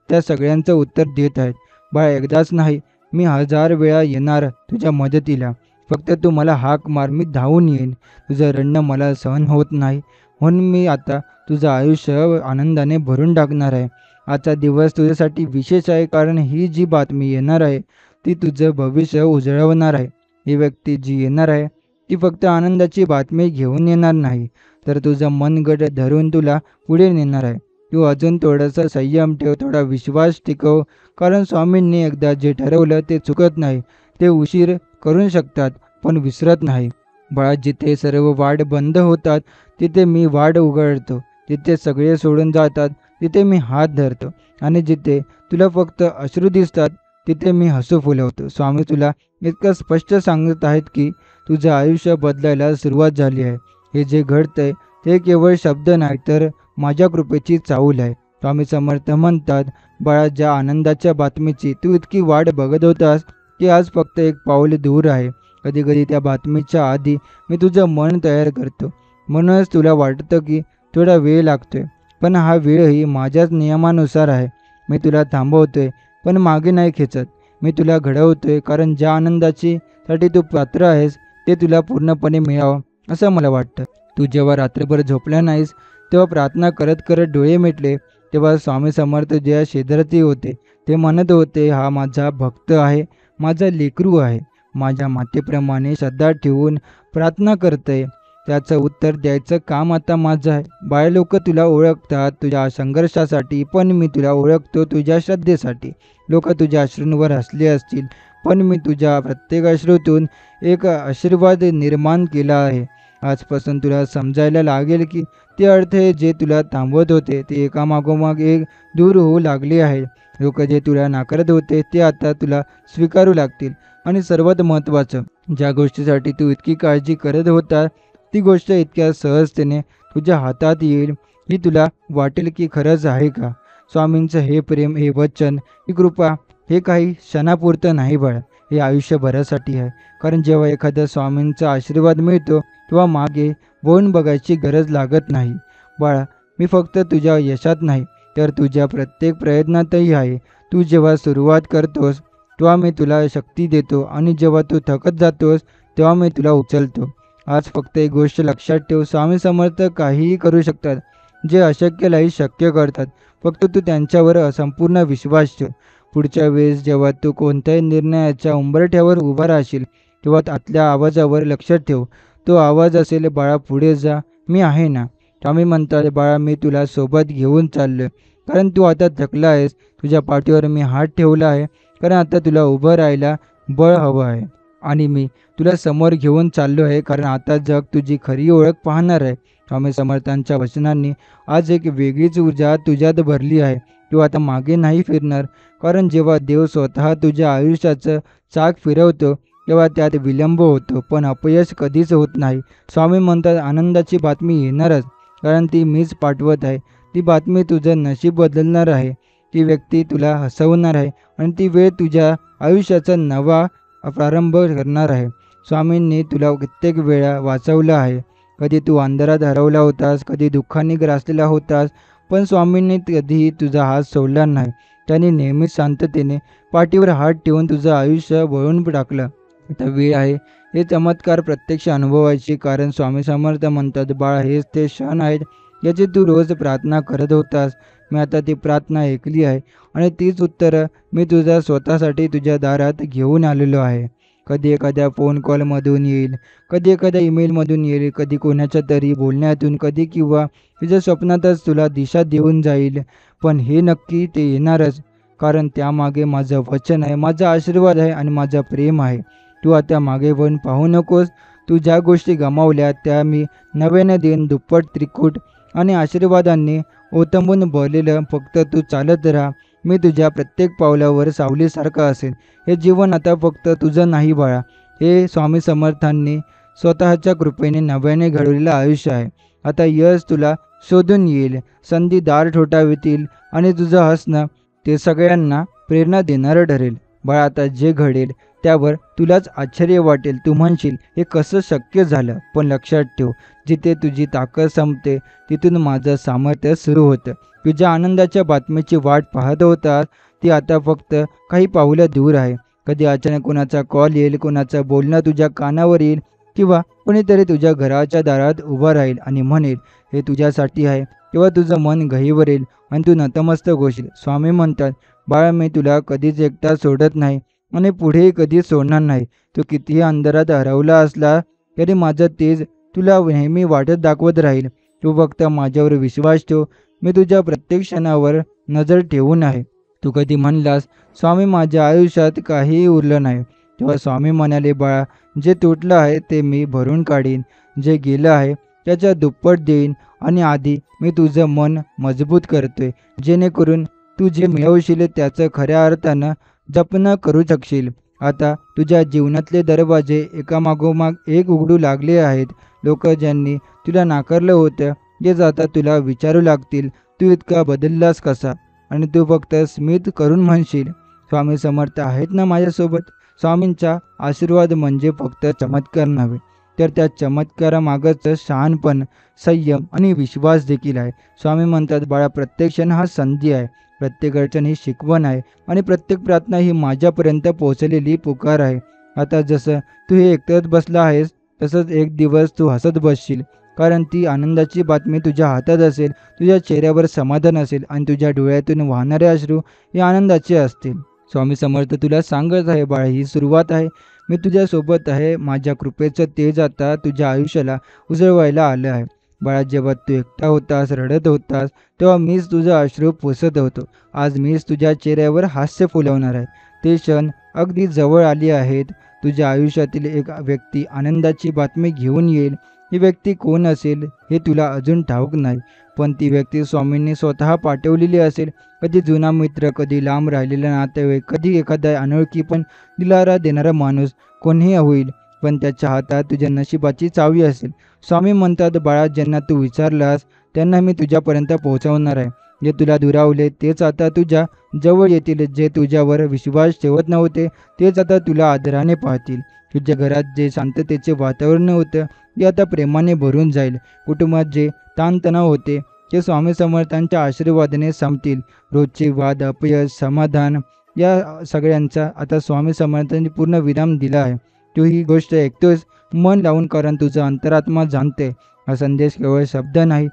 त्या सगळ्यांचं उत्तर देत आहेत. बाळा, एकदाच नाही, मी 1000 वेळा येणार तुझ्या मदतीला. फक्त तू मला हाक मार, मी धावून येईन. तुझं रडणं मला सहन होत नाही, म्हणून मी आता तुझं आयुष्य आनंदाने भरून टाकणार आहे. आजचा दिवस तुझ्यासाठी विशेष आहे, कारण ही जी बातमी येणार आहे ती तुझं भविष्य उजळवणार आहे. ही व्यक्ती जी येणार आहे ती फक्त आनंदाची बातमी घेऊन येणार नाही, तर तुझं मन गट धरून तुला पुढे नेणार आहे. तू अजून थोडासा संयम ठेव, थोडा विश्वास टिकव, कारण स्वामींनी एकदा जे ठरवलं ते चुकत नाही. ते उशीर करू शकतात पण विसरत नाही. बाळा, जिथे सर्व वाट बंद होतात तिथे मी वाट उघडतो. जिथे सगळे सोडून जातात तिथे मी हात धरतो. आणि जिथे तुला फक्त अश्रू दिसतात तिथे मी हसू फुलवतो. स्वामी तुला इतकं स्पष्ट सांगत आहेत की तुझं आयुष्य बदलायला सुरुवात झाली आहे. हे जे घडतंय ते केवळ शब्द नाही, तर माझ्या कृपेची चाहूल आहे. स्वामी समर्थ म्हणतात, बाळा, ज्या आनंदाच्या बातमीची तू इतकी वाट बघत होतास ती आज फक्त एक पाऊल दूर आहे. कधी कधी त्या बातमीच्या आधी मी तुझं मन तयार करतो. म्हणूनच तुला वाटतं की थोडा वेळ लागतोय, पण हा वेळही माझ्याच नियमानुसार आहे. मी तुला थांबवतोय पण मागे नाही खेचत. मी तुला घडवतोय, कारण ज्या आनंदाची साठी तू पात्र आहेस ते तुला पूर्णपणे मिळावं असं मला वाटतं. तू जेव्हा रात्रभर झोपला नाहीस, तेव्हा प्रार्थना करत करत डोळे मिटले, तेव्हा स्वामी समर्थ तुझ्या शेजारती होते. ते म्हणत होते, हा माझा भक्त आहे, माझा लेकरू आहे, माझ्या मातेप्रमाणे श्रद्धा ठेवून प्रार्थना करतंय. त्याचं उत्तर द्यायचं काम आता माझं आहे. बाळ, लोक तुला ओळखतात तुझ्या संघर्षासाठी, पण मी तुला ओळखतो तुझ्या श्रद्धेसाठी. लोक तुझ्या अश्रूंवर हसले असतील, पण मी तुझ्या प्रत्येक अश्रूतून एक आशीर्वाद निर्माण केला आहे. आजपासून तुला समजायला लागेल की ते अडथळे जे तुला थांबवत होते ते एकामागोमाग एक दूर होऊ लागले आहे. लोक जे तुला नाकारत होते ते आता तुला स्वीकारू लागतील. आणि सर्वात महत्त्वाचं, ज्या गोष्टीसाठी तू इतकी काळजी करत होता ती गोष्ट इतक्या सहजतेने तुझ्या हातात येईल. ही तुला वाटेल की खरंच आहे का? स्वामींचं हे प्रेम, हे वचन, ही कृपा, हे काही क्षणापुरतं नाही बाळा, हे आयुष्यभरासाठी आहे. कारण जेव्हा एखाद्या स्वामींचा आशीर्वाद मिळतो तेव्हा मागे वळून बघायची गरज लागत नाही. बाळा, मी फक्त तुझ्या यशात नाही, तर तुझ्या प्रत्येक प्रयत्नातही आहे. तू जेव्हा सुरुवात करतोस तेव्हा मी तुला शक्ती देतो, आणि जेव्हा तू थकत जातोस तेव्हा मी तुला उचलतो. आज फक्त एक गोष्ट लक्षात ठेव, स्वामी समर्थ काहीही करू शकतात. जे अशक्यलाही शक्य करतात. फक्त तू त्यांच्यावर संपूर्ण विश्वास ठेव. पुढच्या वेळेस जेव्हा तू कोणत्याही निर्णयाच्या उंबरठ्यावर उभा राहशील तेव्हा आतल्या आवाजावर लक्ष ठेव. तो आवाज असेल, बाळा पुढे जा, मी आहे ना. स्वामी म्हणतात, बाळा मी तुला सोबत घेऊन चाललोय, कारण तू आता थकला आहेस. तुझ्या पाठीवर मी हात ठेवला आहे, कारण आता तुला उभं राहायला बळ हवं आहे. आणि मी तुला समोर घेऊन चाललो आहे, कारण आता जग तुझी खरी ओळख पाहणार आहे. स्वामी समर्थांच्या वचनांनी आज एक वेगळीच ऊर्जा तुझ्यात भरली आहे. तू आता मागे नाही फिरणार, कारण जेव्हा देव स्वतः तुझ्या आयुष्याचं चाक फिरवतो तेव्हा त्यात विलंब होतो, पण अपयश कधीच होत नाही. स्वामी म्हणतात, आनंदाची बातमी येणारच, कारण ती मीच पाठवत आहे. ती बातमी तुझं नशीब बदलणार आहे. ती व्यक्ती तुला हसवणार आहे, आणि ती वेळ तुझ्या आयुष्याचा नवा प्रारंभ करणार आहे. स्वामींनी तुला कित्येक वेळा वाचवलं आहे. कधी तू अंधारात हरवला होतास, कधी दुःखाने ग्रासलेला होतास, पण स्वामींनी कधीही तुझा हात सोडला नाही. त्यांनी नेहमीच शांततेने पाठीवर हात ठेवून तुझं आयुष्य वळून टाकलं. आता वेळ आहे हे चमत्कार प्रत्यक्ष अनुभवायची, कारण स्वामी समर्थ म्हणतात, बाळा हेच ते क्षण आहेत याची तू रोज प्रार्थना करत होतास. मी आता ती प्रार्थना ऐकली आहे, आणि तीच उत्तरं मी तुझ्या स्वतःसाठी तुझ्या दारात घेऊन आलेलो आहे. कधी एखाद्या फोन कॉलमधून येईल, कधी एखाद्या ईमेलमधून येईल, कधी कोणाच्या तरी बोलण्यातून, कधी किंवा तुझ्या स्वप्नातच तुला दिशा देऊन जाईल. पण हे नक्की ते येणारच, कारण त्यामागे माझं वचन आहे, माझा आशीर्वाद आहे आणि माझं प्रेम आहे. तू आता मागे वळून पाहू नकोस. तू ज्या गोष्टी गमावल्या त्या मी नव्याने देईन, दुप्पट, त्रिकूट आणि आशीर्वादांनी ओथंबून भरलेलं. फक्त तू चालत राहा. मी तुझ्या प्रत्येक पावलावर सावलीसारखा असेल. हे जीवन आता फक्त तुझं नाही बाळा, हे स्वामी समर्थांनी स्वतःच्या कृपेने नव्याने घडवलेलं आयुष्य आहे. आता यश तुला शोधून येईल, संधी दार ठोठावतील, आणि तुझं हसणं ते सगळ्यांना प्रेरणा देणारं ठरेल. बाळा, आता जे घडेल त्यावर तुलाच आश्चर्य वाटेल. तू म्हणशील, हे कसं शक्य झालं? पण लक्षात ठेव, जिथे तुझी ताकद संपते तिथून माझं सामर्थ्य सुरू होतं. तुझ्या आनंदाच्या बातमीची वाट पाहत होतास ती आता फक्त काही पावलं दूर आहे. कधी अचानक कोणाचा कॉल येईल, कोणाचं बोलणं तुझ्या कानावर येईल, किंवा कोणीतरी तुझ्या घराच्या दारात उभं राहील आणि म्हणेल, हे तुझ्यासाठी आहे, तेव्हा तुझं मन गहिवरेल आणि तू नतमस्तक होशील. स्वामी म्हणतात, बाळा मी तुला कधीच एकटा सोडत नाही आणि पुढेही कधीच सोडणार नाही. तू कितीही अंधारात हरवला असला तरी माझं तेज तुला नेहमी वाटत दाखवत राहील. तू फक्त माझ्यावर विश्वास ठेव. मी तुझ्या प्रत्येक क्षणावर नजर ठेवून आहे. तू कधी म्हणलास, स्वामी माझ्या आयुष्यात काहीही उरलं नाही, तेव्हा स्वामी म्हणाले, बाळा जे तुटलं आहे ते मी भरून काढीन, जे गेलं आहे त्याच्या दुप्पट देईन आणि आधी मी तुझं मन मजबूत करतोय, जेणेकरून तू जे मिळवशील त्याचं खऱ्या अर्थानं जपणं करू शकशील. आता तुझ्या जीवनातले दरवाजे एकामागोमाग एक उघडू लागले आहेत. लोक ज्यांनी तुला नाकारलं होतं तेच आता तुला विचारू लागतील, तू इतका बदललास कसा? आणि तू फक्त स्मित करून म्हणशील, स्वामी समर्थ आहेत ना माझ्यासोबत. स्वामींचा आशीर्वाद म्हणजे फक्त चमत्कार नव्हे, तर त्या चमत्कारामागचं शहाणपण, संयम आणि विश्वास देखील आहे. स्वामी म्हणतात, बाळा प्रत्येक क्षण हा संधी आहे, प्रत्येक अडचण ही शिकवण आहे आणि प्रत्येक प्रार्थना ही माझ्यापर्यंत पोहोचलेली पुकार आहे. आता जसं तू हे ऐकत बसला आहेस तसंच एक दिवस तू हसत बसशील, कारण ती आनंदाची बातमी तुझ्या हातात असेल, तुझ्या चेहऱ्यावर समाधान असेल आणि तुझ्या डोळ्यातून वाहणारे अश्रू हे आनंदाचे असतील. स्वामी समर्थ तुला सांगत आहे, बाळ ही सुरुवात आहे. मी तुझ्यासोबत आहे. माझ्या कृपेचं तेज आता तुझ्या आयुष्याला उजळवायला आलं आहे. बाळा जेव्हा तू एकटा होतास, रडत होतास, तेव्हा मीच तुझं अश्रू पुसत होतो. आज मीच तुझ्या चेहऱ्यावर हास्य फुलवणार आहे. ते क्षण अगदी जवळ आली आहेत. तुझ्या आयुष्यातील एक व्यक्ती आनंदाची बातमी घेऊन येईल. ही व्यक्ती कोण असेल हे तुला अजून ठाऊक नाही, पण ती व्यक्ती स्वामींनी स्वतः पाठवलेली असेल. कधी जुना मित्र, कधी लांब राहिलेला नातेवाईक, कधी एखादा अनोळखी पण दिलारा देणारा माणूस, कोणीही होईल, पण त्याच्या हातात तुझ्या नशिबाची चावी असेल. स्वामी म्हणतात, बाळा ज्यांना तू विचारलास त्यांना मी तुझ्यापर्यंत पोहोचवणार आहे. जे तुला दुरावले तेच आता तुझ्या जवळ येतील. जे तुझ्यावर विश्वास ठेवत नव्हते तेच आता तुला आदराने पाहतील. तुझ्या घरात जे शांततेचे वातावरण होतं ते आता प्रेमाने भरून जाईल. कुटुंबात जे ताणतणाव होते ते स्वामी समर्थांच्या आशीर्वादाने संपतील. रोजचे वाद, अपयश, समाधान या सगळ्यांचा आता स्वामी समर्थांनी पूर्ण विराम दिला आहे. तू ही गोष्ट ऐकतोस मन लावून, कारण तुझा अंतरात्मा जाणते हा संदेश केवळ शब्द नाही,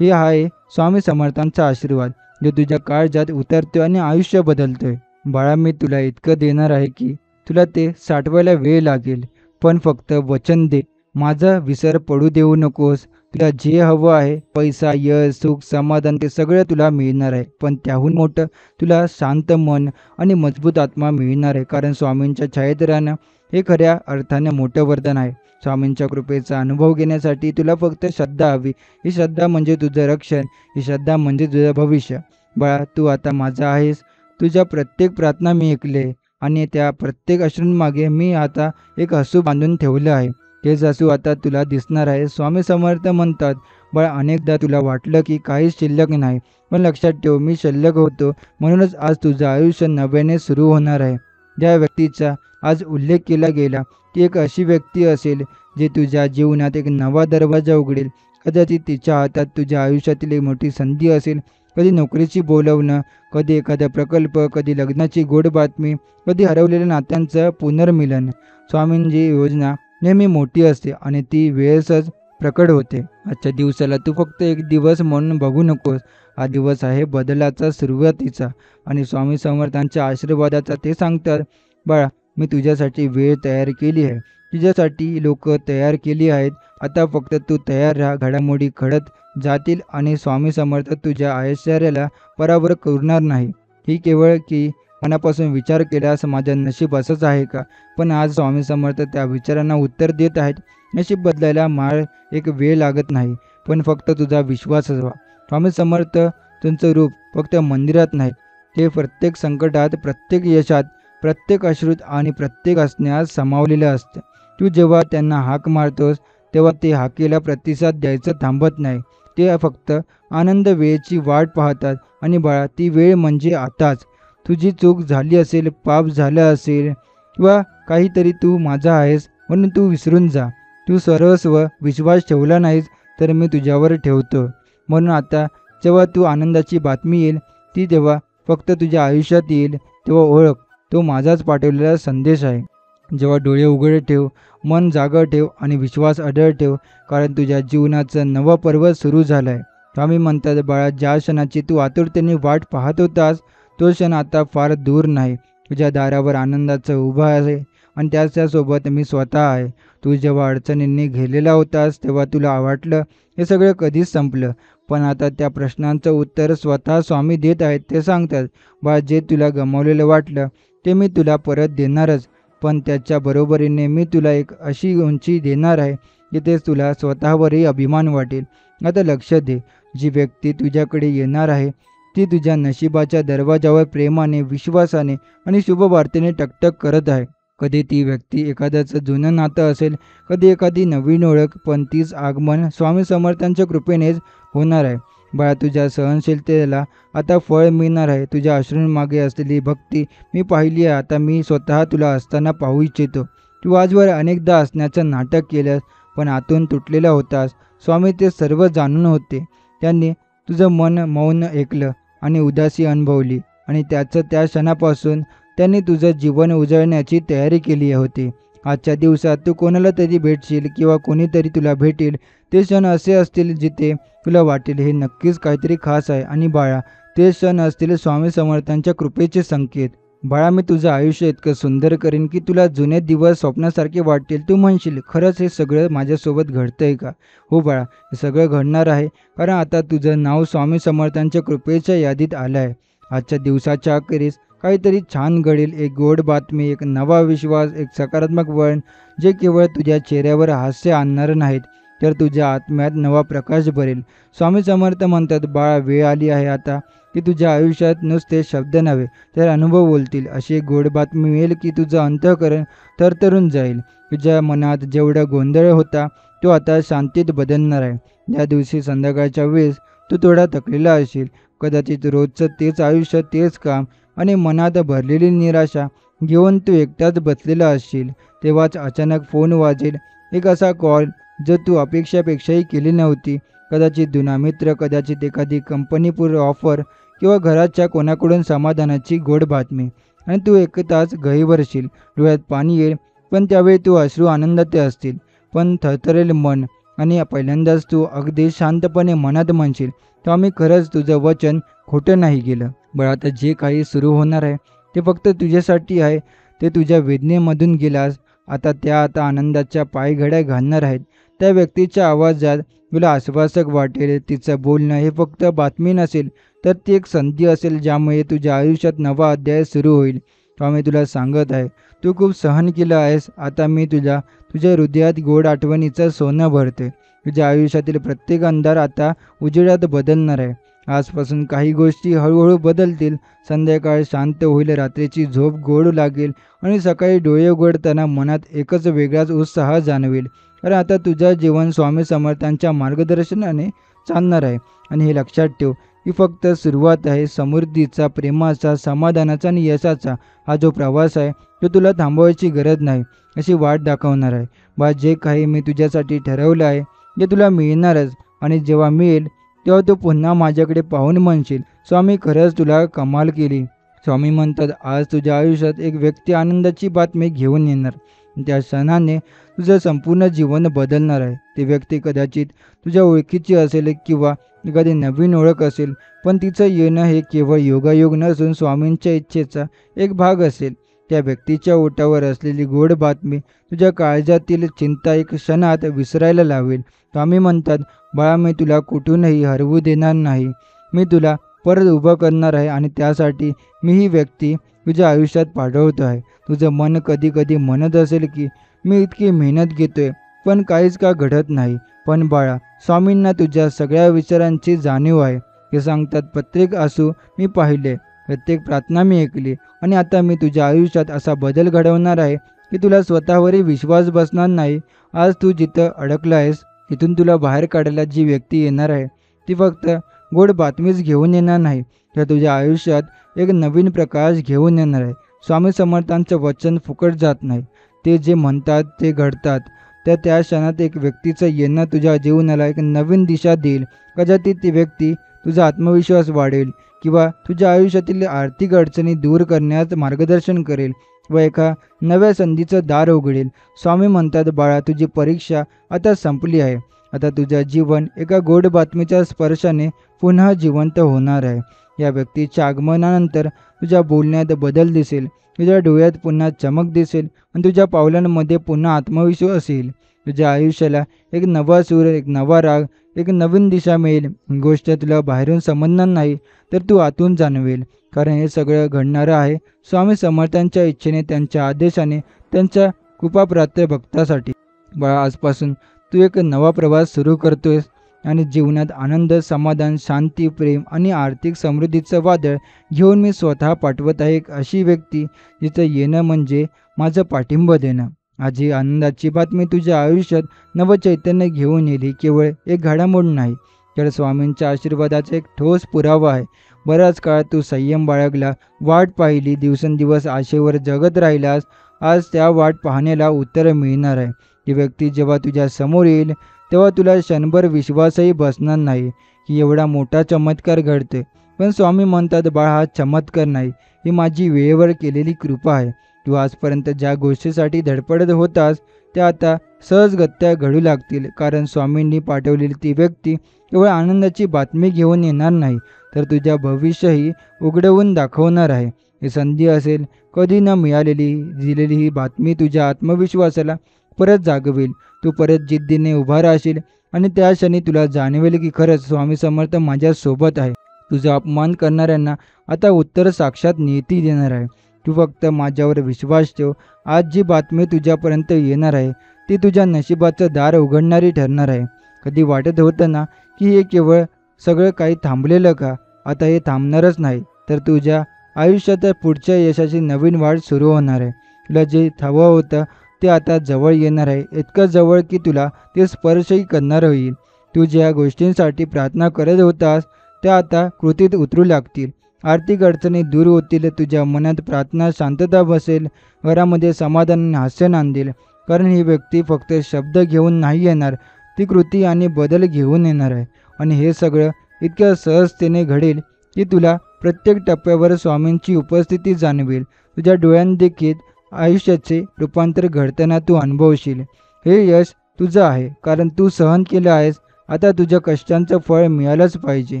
हे आहे स्वामी समर्थांचा आशीर्वाद जो तुझ्या काळजात उतरतोय आणि आयुष्य बदलतोय. बाळा मी तुला इतकं देणार आहे की तुला ते साठवायला वेळ लागेल, पण फक्त वचन दे, माझा विसर पडू देऊ नकोस. तुला जे हवं आहे, पैसा, यश, सुख, समाधान, ते सगळं तुला मिळणार आहे. पण त्याहून मोठं तुला शांत मन आणि मजबूत आत्मा मिळणार आहे, कारण स्वामींच्या छायेत राहणं हे खऱ्या अर्थाने मोठं वरदान आहे. स्वामींच्या कृपेचा अनुभव घेण्यासाठी तुला फक्त श्रद्धा हवी. ही श्रद्धा म्हणजे तुझं रक्षण, ही श्रद्धा म्हणजे तुझं भविष्य. बाळा तू आता माझा आहेस. तुझ्या प्रत्येक प्रार्थना मी ऐकले आणि त्या प्रत्येक अश्रूंमागे मी आता एक हसू बांधून ठेवलं आहे. तेच हसू आता तुला दिसणार आहे. स्वामी समर्थ म्हणतात, बाळा अनेकदा तुला वाटलं की काहीच शिल्लक नाही, पण लक्षात ठेव मी शिल्लक होतो. म्हणूनच आज तुझं आयुष्य नव्याने सुरू होणार आहे. ज्या व्यक्तीचा आज उल्लेख केला गेला ती एक अशी व्यक्ती असेल जी तुझ्या जीवनात एक नवा दरवाजा उघडेल. कदाचित तिच्या हातात तुझ्या आयुष्यातील एक मोठी संधी असेल. कधी नोकरीची बोलवणं, कधी एखादा प्रकल्प, कधी लग्नाची गोड बातमी, कधी हरवलेल्या नात्यांचं पुनर्मिलन. स्वामींची योजना नेहमी मोठी असते आणि ती वेळेसच प्रकट होते. आजच्या दिवसाला तू फक्त एक दिवस म्हणून बघू नकोस. हा दिवस आहे बदलाचा, सुरुवातीचा आणि स्वामी समर्थांच्या आशीर्वादाचा. ते सांगतात, बाळा मी तुझ्यासाठी वेळ तयार केली आहे, तुझ्यासाठी लोक तयार केली आहेत. आता फक्त तू तयार राहा. घडामोडी घडत जातील आणि स्वामी समर्थ तुझ्या ऐश्वर्याला पराभव करणार नाही. ही केवळ की मनापासून विचार केल्यास माझं नशीब असंच आहे का, पण आज स्वामी समर्थ त्या विचारांना उत्तर देत आहेत. नशीब बदलायला एक वेळ लागत नाही, पण फक्त तुझा विश्वास हवा. स्वामी समर्थ तुमचं रूप फक्त मंदिरात नाही, ते प्रत्येक संकटात, प्रत्येक यशात, प्रत्येक अश्रूत आणि प्रत्येक हसण्यात सामावलेलं असतं. तू जेव्हा त्यांना हाक मारतोस तेव्हा ते हाकेला प्रतिसाद द्यायचं थांबत नाही. ते फक्त आनंद वेळेची वाट पाहतात. आणि बाळा ती वेळ म्हणजे आताच. तुझी चूक झाली असेल, पाप झालं असेल किंवा काहीतरी, तू माझा आहेस म्हणून तू विसरून जा. तू सर्वस्व विश्वास ठेवला नाहीस तर मी तुझ्यावर ठेवतो. म्हणून आता जेव्हा तू आनंदाची बातमी येईल ती जेव्हा फक्त तुझ्या आयुष्यात येईल तेव्हा ओळख तो माझाच पाठवलेला संदेश आहे. जेव्हा डोळे उघडे ठेव, मन जागं ठेव आणि विश्वास अढळ ठेव, कारण तुझ्या जीवनाचं नवं पर्व सुरू झालं आहे. स्वामी म्हणतात, बाळा, ज्या क्षणाची तू आतुरतेने वाट पाहत होतास, तो क्षण आता फार दूर नाही. तुझ्या दारावर आनंदाचं उभा आहे आणि त्याच्यासोबत मी स्वतः आहे. तू जेव्हा अडचणींनी घेरलेला होतास, तेव्हा तुला वाटलं हे सगळं कधीच संपलं. पण आता त्या प्रश्नांचं उत्तर स्वतः स्वामी देत आहेत. ते सांगतात, बाळा, जे तुला गमावलेलं वाटलं ते मी तुला परत देणारच. पण त्याच्या बरोबरीने मी तुला एक अशी उंची देणार आहे की ते तुला स्वतःवरही अभिमान वाटेल. आता लक्ष दे, जी व्यक्ती तुझ्याकडे येणार आहे ती तुझ्या नशिबाच्या दरवाजावर प्रेमाने, विश्वासाने आणि शुभवार्तेने टकटक करत आहे. कधी ती व्यक्ती एखाद्याचं जुनं नातं असेल, कधी एखादी नवीन ओळख, पण तीच आगमन स्वामी समर्थांच्या कृपेनेच होणार आहे. बाळा, तुझ्या सहनशीलतेला आता फळ मिळणार आहे. तुझ्या अश्रूंमागे असलेली भक्ती मी पाहिली आहे. आता मी स्वतः तुला असताना पाहू इच्छितो. तू आजवर अनेकदा असण्याचं नाटक केलंस, पण आतून तुटलेला होतास. स्वामी ते सर्व जाणून होते. त्यांनी तुझं मन मौन ऐकलं आणि उदासी अनुभवली, आणि त्या क्षणापासून त्यांनी तुझं जीवन उजळण्याची तयारी केली होती. आजच्या दिवसात तू कोणाला तरी भेटशील किंवा कोणीतरी तुला भेटेल. ते क्षण असे असतील जिथे तुला वाटेल हे नक्कीच काहीतरी खास आहे. आणि बाळा, ते क्षण असतील स्वामी समर्थांच्या कृपेचे संकेत. बाळा, मी तुझं आयुष्य इतकं सुंदर करीन की तुला जुने दिवस स्वप्नासारखे वाटतील. तू म्हणशील, खरंच हे सगळं माझ्यासोबत घडतंय का? हो बाळा, हे सगळं घडणार आहे, कारण आता तुझं नाव स्वामी समर्थांच्या कृपेच्या यादीत आलं आहे. आजच्या दिवसाच्या अखेरीस काहीतरी छान घडेल. एक गोड बातमी, एक नवा विश्वास, एक सकारात्मक वळण, जे केवळ तुझ्या चेहऱ्यावर हास्य आणणार नाहीत, तर तुझ्या आत्म्यात नवा प्रकाश भरेल. स्वामी समर्थ म्हणतात, बाळा, वेळ आली आहे आता की तुझ्या आयुष्यात नुसते शब्द नव्हे तर अनुभव बोलतील. अशी एक गोड बातमी मिळेल की तुझं अंतःकरण थरथरून जाईल. तुझ्या मनात जेवढा गोंधळ होता तो आता शांतीत बदलणार आहे. या दिवशी संध्याकाळच्या वेळेस तू थोडा थकलेला असशील. कदाचित रोजचं तेच आयुष्य, तेच काम आणि मनात भरलेली निराशा घेऊन तू एकटाच बसलेला असशील. तेव्हाच अचानक फोन वाजेल, एक असा कॉल जो तू अपेक्षापेक्षाही केली नव्हती. कदाचित जुना मित्र, कदाचित एखादी कंपनीपूर्व ऑफर किंवा घराच्या कोणाकडून समाधानाची गोड बातमी, आणि तू एकटाच गही भरशील. डोळ्यात पाणी येईल, पण त्यावेळी तू अश्रू आनंदात असतील, पण थरथरेल मन. आणि पहिल्यांदाच तू अगदी शांतपणे मनात म्हणशील, स्वामी, खरंच तुझं वचन खोटं नाही गेलं. बरं, आता जे काही सुरू होणार आहे ते फक्त तुझ्यासाठी आहे. ते तुझ्या वेदनेमधून गेलास, आता आनंदाच्या पायघड्या घालणार आहेत. त्या व्यक्तीच्या आवाजात तुला आश्वासक वाटेल. तिचं बोलणं हे फक्त बातमी नसेल, तर ती एक संधी असेल ज्यामुळे तुझ्या आयुष्यात नवा अध्याय सुरू होईल. स्वामी तुला सांगत आहे, तू खूप सहन केलं आहेस. आता मी तुझ्या हृदयात गोड आठवणीचं सोनं भरते. तुझ्या आयुष्यातील प्रत्येक अंधार आता उजेडात बदलणार आहे. आजपासून काही गोष्टी हळूहळू बदलतील. संध्याकाळ शांत होईल, रात्रीची झोप गोड लागेल आणि सकाळी डोळे उघडताना मनात एकच वेगळाच उत्साह जाणवेल. कारण आता तुझं जीवन स्वामी समर्थांच्या मार्गदर्शनाने चालणार आहे. आणि हे लक्षात ठेव, ही फक्त सुरुवात आहे. समृद्धीचा, प्रेमाचा, समाधानाचा आणि यशाचा हा जो प्रवास आहे तो तुला थांबवायची गरज नाही, अशी वाट दाखवणार आहे. बा, जे काही मी तुझ्यासाठी ठरवलं आहे ते तुला मिळणारच. आणि जेव्हा मिळेल तेव्हा तू पुन्हा माझ्याकडे पाहून म्हणशील, स्वामी, खरंच तुला कमाल केली. स्वामी म्हणतात, आज तुझ्या आयुष्यात एक व्यक्ती आनंदाची बातमी घेऊन येणार. त्या क्षणाने तुझं संपूर्ण जीवन बदलणार आहे. ती व्यक्ती कदाचित तुझ्या ओळखीची असेल किंवा एखादी नवीन ओळख असेल, पण तिचं येणं हे केवळ योगायोग नसून स्वामींच्या इच्छेचा एक भाग असेल. त्या व्यक्तीच्या ओठावर असलेली गोड बातमी तुझ्या काळजातील चिंता एक क्षणात विसरायला लावेल. स्वामी म्हणतात, बाळा, मी तुला कुठूनही हरवू देणार नाही. मी तुला परत उभं करणार आहे, आणि त्यासाठी मी ही व्यक्ती तुझ्या आयुष्यात पाठवतो आहे. तुझं मन कधी कधी म्हणत असेल की मी इतकी मेहनत घेतोय पण काहीच का घडत नाही. पण बाळा, स्वामींना तुझ्या सगळ्या विचारांची जाणीव आहे. ते सांगतात, प्रत्येक आसू मी पाहिले, प्रत्येक प्रार्थना मी ऐकली, आणि आता मी तुझ्या आयुष्यात असा बदल घडवणार आहे की तुला स्वतःवरही विश्वास बसणार नाही. आज तू जिथं अडकला आहेस तिथून तुला बाहेर काढायला जी व्यक्ती येणार आहे ती फक्त गोड बातमीच घेऊन येणार नाही, तर तुझ्या आयुष्यात एक नवीन प्रकाश घेऊन येणार आहे. स्वामी समर्थांचं वचन फुकट जात नाही. ते जे म्हणतात ते घडतात. त्या क्षणात एक व्यक्तीचं येणं तुझ्या जीवनाला एक नवीन दिशा देईल. कदाचित ती व्यक्ती तुझा आत्मविश्वास वाढेल किंवा तुझ्या आयुष्यातील आर्थिक अडचणी दूर करण्यास मार्गदर्शन करेल व एका नव्या संधीचं दार उघडेल. स्वामी म्हणतात, बाळा, तुझी परीक्षा आता संपली आहे. आता तुझं जीवन एका गोड बातमीच्या स्पर्शाने पुन्हा जिवंत होणार आहे. या व्यक्तीच्या आगमनानंतर तुझ्या बोलण्यात बदल दिसेल, तुझ्या डोळ्यात पुन्हा चमक दिसेल आणि तुझ्या पावलांमध्ये पुन्हा आत्मविश्वास येईल. तुझ्या आयुष्याला एक नवा सूर, एक नवा राग, एक नवीन दिशा मिळेल. ही गोष्ट तुला बाहेरून समजणार नाही, तर तू आतून जाणवेल. कारण हे सगळं घडणारं आहे स्वामी समर्थांच्या इच्छेने, त्यांच्या आदेशाने, त्यांच्या कृपाप्राप्त भक्तासाठी. बाळा, आजपासून तू एक नवा प्रवास सुरू करतोयस आणि जीवनात आनंद, समाधान, शांती, प्रेम आणि आर्थिक समृद्धीचं वादळ घेऊन मी स्वतः पाठवत आहे. एक अशी व्यक्ती जिचं येणं म्हणजे माझं पाठिंबा देणं. आज ही आनंदाची बातमी तुझ्या आयुष्यात नवचैतन्य घेऊन येईल. ही केवळ एक घडामोड नाही, तर स्वामींच्या आशीर्वादाचा एक ठोस पुरावा आहे. बराच काळ तू संयम बाळगला, वाट पाहिली, दिवसेंदिवस आशेवर जगत राहिलास. आज त्या वाट पाहण्याला उत्तर मिळणार आहे. ही व्यक्ती जेव्हा तुझ्या समोर येईल तेव्हा तुला क्षणभर विश्वासही बसणार नाही की एवढा मोठा चमत्कार घडते. पण स्वामी म्हणतात, बाळा, हा चमत्कार नाही, ही माझी वेळेवर केलेली कृपा आहे. तू आजपर्यंत ज्या गोष्टीसाठी धडपडत होतास त्या आता सहजगत्या घडू लागतील. कारण स्वामींनी पाठवलेली ती व्यक्ती केवळ आनंदाची बातमी घेऊन येणार नाही, तर तुझ्या भविष्यही उघडवून दाखवणार आहे. ही संधी असेल, कधी न मिळालेली दिलेली ही बातमी तुझ्या आत्मविश्वासाला परत जागवेल. तू परत जिद्दीने उभा राहशील आणि त्या क्षणी तुला जाणवेल की खरंच स्वामी समर्थ माझ्यासोबत आहे. तुझा अपमान करणाऱ्यांना आता उत्तर साक्षात नियती देणार आहे. तू फक्त माझ्यावर विश्वास ठेव. आज जी बातमी तुझ्यापर्यंत येणार आहे ती तुझ्या नशिबाचं दार उघडणारी ठरणार आहे. कधी वाटत होतं ना की हे केवळ सगळं काही थांबलेलं का? आता हे थांबणारच नाही, तर तुझ्या आयुष्यात पुढच्या यशाची नवीन वाट सुरू होणार आहे. तुला जे हवं होतं ते आता जवळ येणार आहे, इतकं जवळ की तुला ते स्पर्शही करणार होईल. तू ज्या गोष्टींसाठी प्रार्थना करत होतास त्या आता कृतीत उतरू लागतील. आर्थिक अडचणी दूर होतील, तुझ्या मनात प्रार्थना शांतता बसेल, घरामध्ये समाधान आणि हास्य नांदेल. कारण ही व्यक्ती फक्त शब्द घेऊन नाही येणार, ती कृती आणि बदल घेऊन येणार आहे. आणि हे सगळं इतक्या सहजतेने घडेल की तुला प्रत्येक टप्प्यावर स्वामींची उपस्थिती जाणवेल. तुझ्या डोळ्यांदेखील आयुष्याचे रूपांतर घडताना तू अनुभवशील. हे यश तुझं आहे, कारण तू सहन केलं आहेस. आता तुझ्या कष्टांचं फळ मिळालंच पाहिजे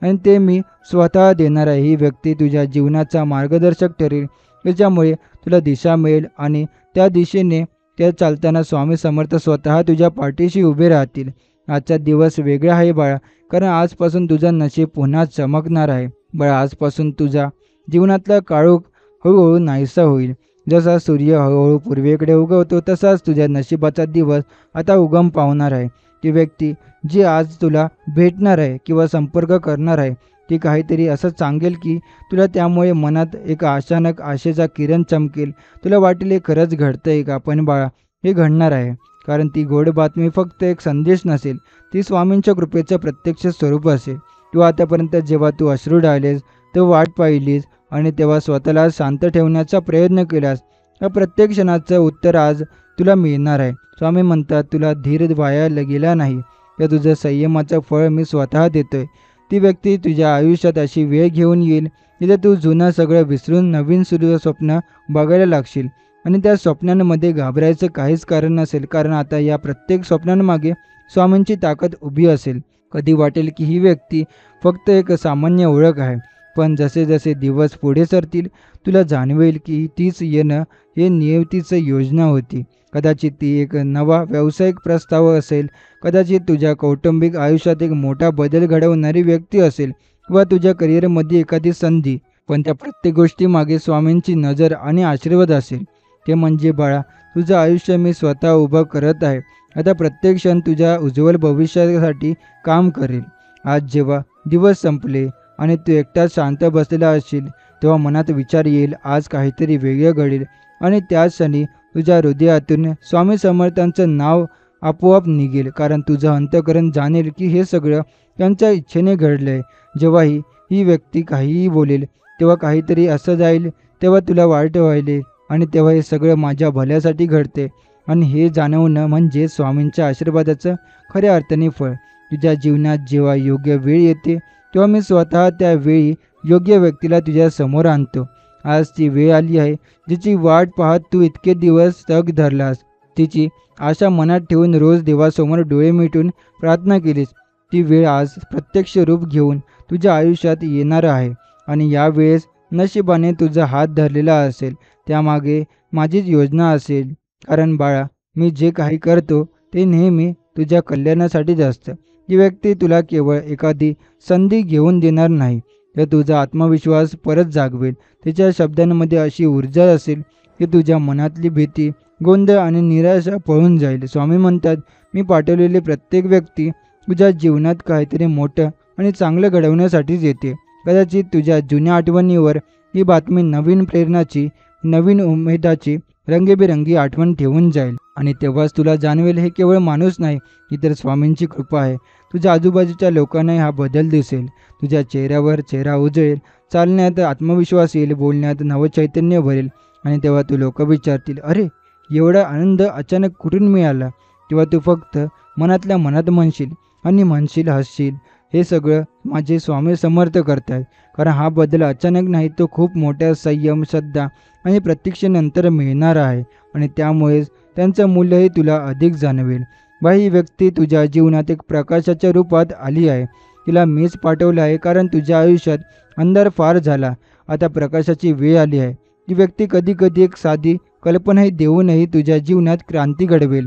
आणि ते मी स्वतः देणार आहे. ही व्यक्ती तुझ्या जीवनाचा मार्गदर्शक ठरेल, त्याच्यामुळे तुला दिशा मिळेल आणि त्या दिशेने त्या चालताना स्वामी समर्थ स्वतः तुझ्या पाठीशी उभे राहतील. आजचा दिवस वेगळा आहे बाळा, कारण आजपासून तुझं नशीब पुन्हा चमकणार आहे. बाळा, आजपासून तुझ्या जीवनातला काळोख हळूहळू नाहीसा होईल. जसा सूर्य हळूहळू पूर्वेकडे उगवतो तसाच तुझ्या नशिबाचा दिवस आता उगम पावणार आहे. ती व्यक्ती जी आज तुला भेटणार आहे किंवा संपर्क करणार आहे ती काहीतरी असं सांगेल की तुला त्यामुळे मनात एक अचानक आशेचा किरण चमकेल. तुला वाटेल हे खरंच घडतंय का? पण बाळा, हे घडणार आहे. कारण ती गोड बातमी फक्त एक संदेश नसेल, ती स्वामींच्या कृपेचं प्रत्यक्ष स्वरूप असेल. तू आतापर्यंत जेव्हा तू अश्रू डाळलेस, तेव्हा वाट पाहिलीस आणि तेव्हा स्वतःला शांत ठेवण्याचा प्रयत्न केलास, या प्रत्येक क्षणाचं उत्तर आज तुला मिळणार आहे. स्वामी म्हणतात, तुला धीर वाया गेला नाही, तर तुझं संयमाचं फळ मी स्वतः देतोय. ती व्यक्ती तुझ्या आयुष्यात अशी वेळ घेऊन येईल जिथे तू जुनं सगळं विसरून नवीन सुरू स्वप्न बघायला लागशील. आणि त्या स्वप्नांमध्ये घाबरायचं काहीच कारण नसेल, कारण आता या प्रत्येक स्वप्नांमागे स्वामींची ताकद उभी असेल. कधी वाटेल की ही व्यक्ती फक्त एक सामान्य ओळख आहे, पण जसे जसे दिवस पुढे सरतील तुला जाणवेल की तीच येणं हे नियतीचं योजना होती. कदाचित ती एक नवा व्यावसायिक प्रस्ताव असेल, कदाचित तुझ्या कौटुंबिक आयुष्यात एक मोठा बदल घडवणारी व्यक्ती असेल किंवा तुझ्या करिअरमध्ये एखादी संधी. पण त्या प्रत्येक गोष्टीमागे स्वामींची नजर आणि आशीर्वाद असेल. ते म्हणजे बाळा, तुझं आयुष्य मी स्वतः उभं करत आहे. आता प्रत्येक क्षण तुझ्या उज्ज्वल भविष्यासाठी काम करेल. आज जेव्हा दिवस संपले आणि तू एकटाच शांत बसलेला असशील तेव्हा मनात विचार येईल, आज काहीतरी वेगळं घडेल. आणि त्याच क्षणी तुझ्या हृदयातून स्वामी समर्थांचं नाव आपोआप निघेल. कारण तुझं अंतःकरण जाणेल की हे सगळं त्यांच्या इच्छेने घडलंय. जेव्हा ही व्यक्ती काहीही बोलेल तेव्हा काहीतरी असं जाईल, तेव्हा तुला वाईट व्हायले आणि तेव्हा हे सगळं माझ्या भल्यासाठी घडते. आणि हे जाणवणं म्हणजे स्वामींच्या आशीर्वादाचं खऱ्या अर्थाने फळ. तुझ्या जीवनात जेव्हा योग्य वेळ येते तेव्हा मी स्वतः त्या वेळी योग्य व्यक्तीला तुझ्या समोर आणतो. आज ती वेळ आली आहे, जिची वाट पाहत तू इतके दिवस तग धरलास. तिची आशा मनात ठेवून रोज देवासमोर डोळे मिटून प्रार्थना केलीस. ती वेळ आज प्रत्यक्ष रूप घेऊन तुझ्या आयुष्यात येणार आहे आणि यावेळेस नशिबाने तुझा हात धरलेला असेल. त्यामागे माझीच योजना असेल. कारण बाळा, मी जे काही करतो ते नेहमी तुझ्या कल्याणासाठीच असतं. ती व्यक्ती तुला केवळ एखादी संधी घेऊन देणार नाही, तर तुझा आत्मविश्वास परत जागवेल. तिच्या शब्दांमध्ये अशी ऊर्जा असेल की तुझ्या मनातली भीती, गोंधळ आणि निराशा पळून जाईल. स्वामी म्हणतात, मी पाठवलेली प्रत्येक व्यक्ती तुझ्या जीवनात काहीतरी मोठं आणि चांगलं घडवण्यासाठीच येते. कदाचित तुझ्या जुन्या आठवणीवर ही बातमी नवीन प्रेरणाची, नवीन उमेदाची रंगीबेरंगी आठवण ठेवून जाईल आणि तेव्हाच तुला जाणवेल, हे केवळ माणूस नाही, ही तर स्वामींची कृपा आहे. तुझ्या आजूबाजूच्या लोकांनाही हा बदल दिसेल. तुझ्या चेहऱ्यावर चेहरा उजळेल, चालण्यात आत्मविश्वास येईल, बोलण्यात नवचैतन्य भरेल आणि तेव्हा तू लोक विचारतील, अरे, एवढा आनंद अचानक कुठून मिळाला? तेव्हा तू फक्त मनातल्या मनात म्हणशील आणि हसशील, हे सगळं माझे स्वामी समर्थ करतायत. कारण हा बदल अचानक नाही, तो खूप मोठ्या संयम, श्रद्धा आणि प्रतीक्षेनंतर मिळणार आहे आणि त्यामुळेच त्यांचं मूल्यही तुला अधिक जाणवेल. ही व्यक्ती तुझ्या जीवनात एक प्रकाशाच्या रूपात आली आहे. तिला मीच पाठवलं आहे, कारण तुझ्या आयुष्यात अंधार फार झाला, आता प्रकाशाची वेळ आली आहे. ती व्यक्ती कधीकधी एक साधी कल्पनाही देऊनही तुझ्या जीवनात क्रांती घडवेल.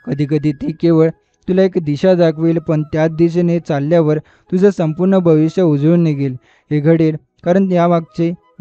कधीकधी ती केवळ तुला एक दिशा दाखवेल, पण त्याच दिशेने चालल्यावर तुझं संपूर्ण भविष्य उजळून निघेल. हे घडेल कारण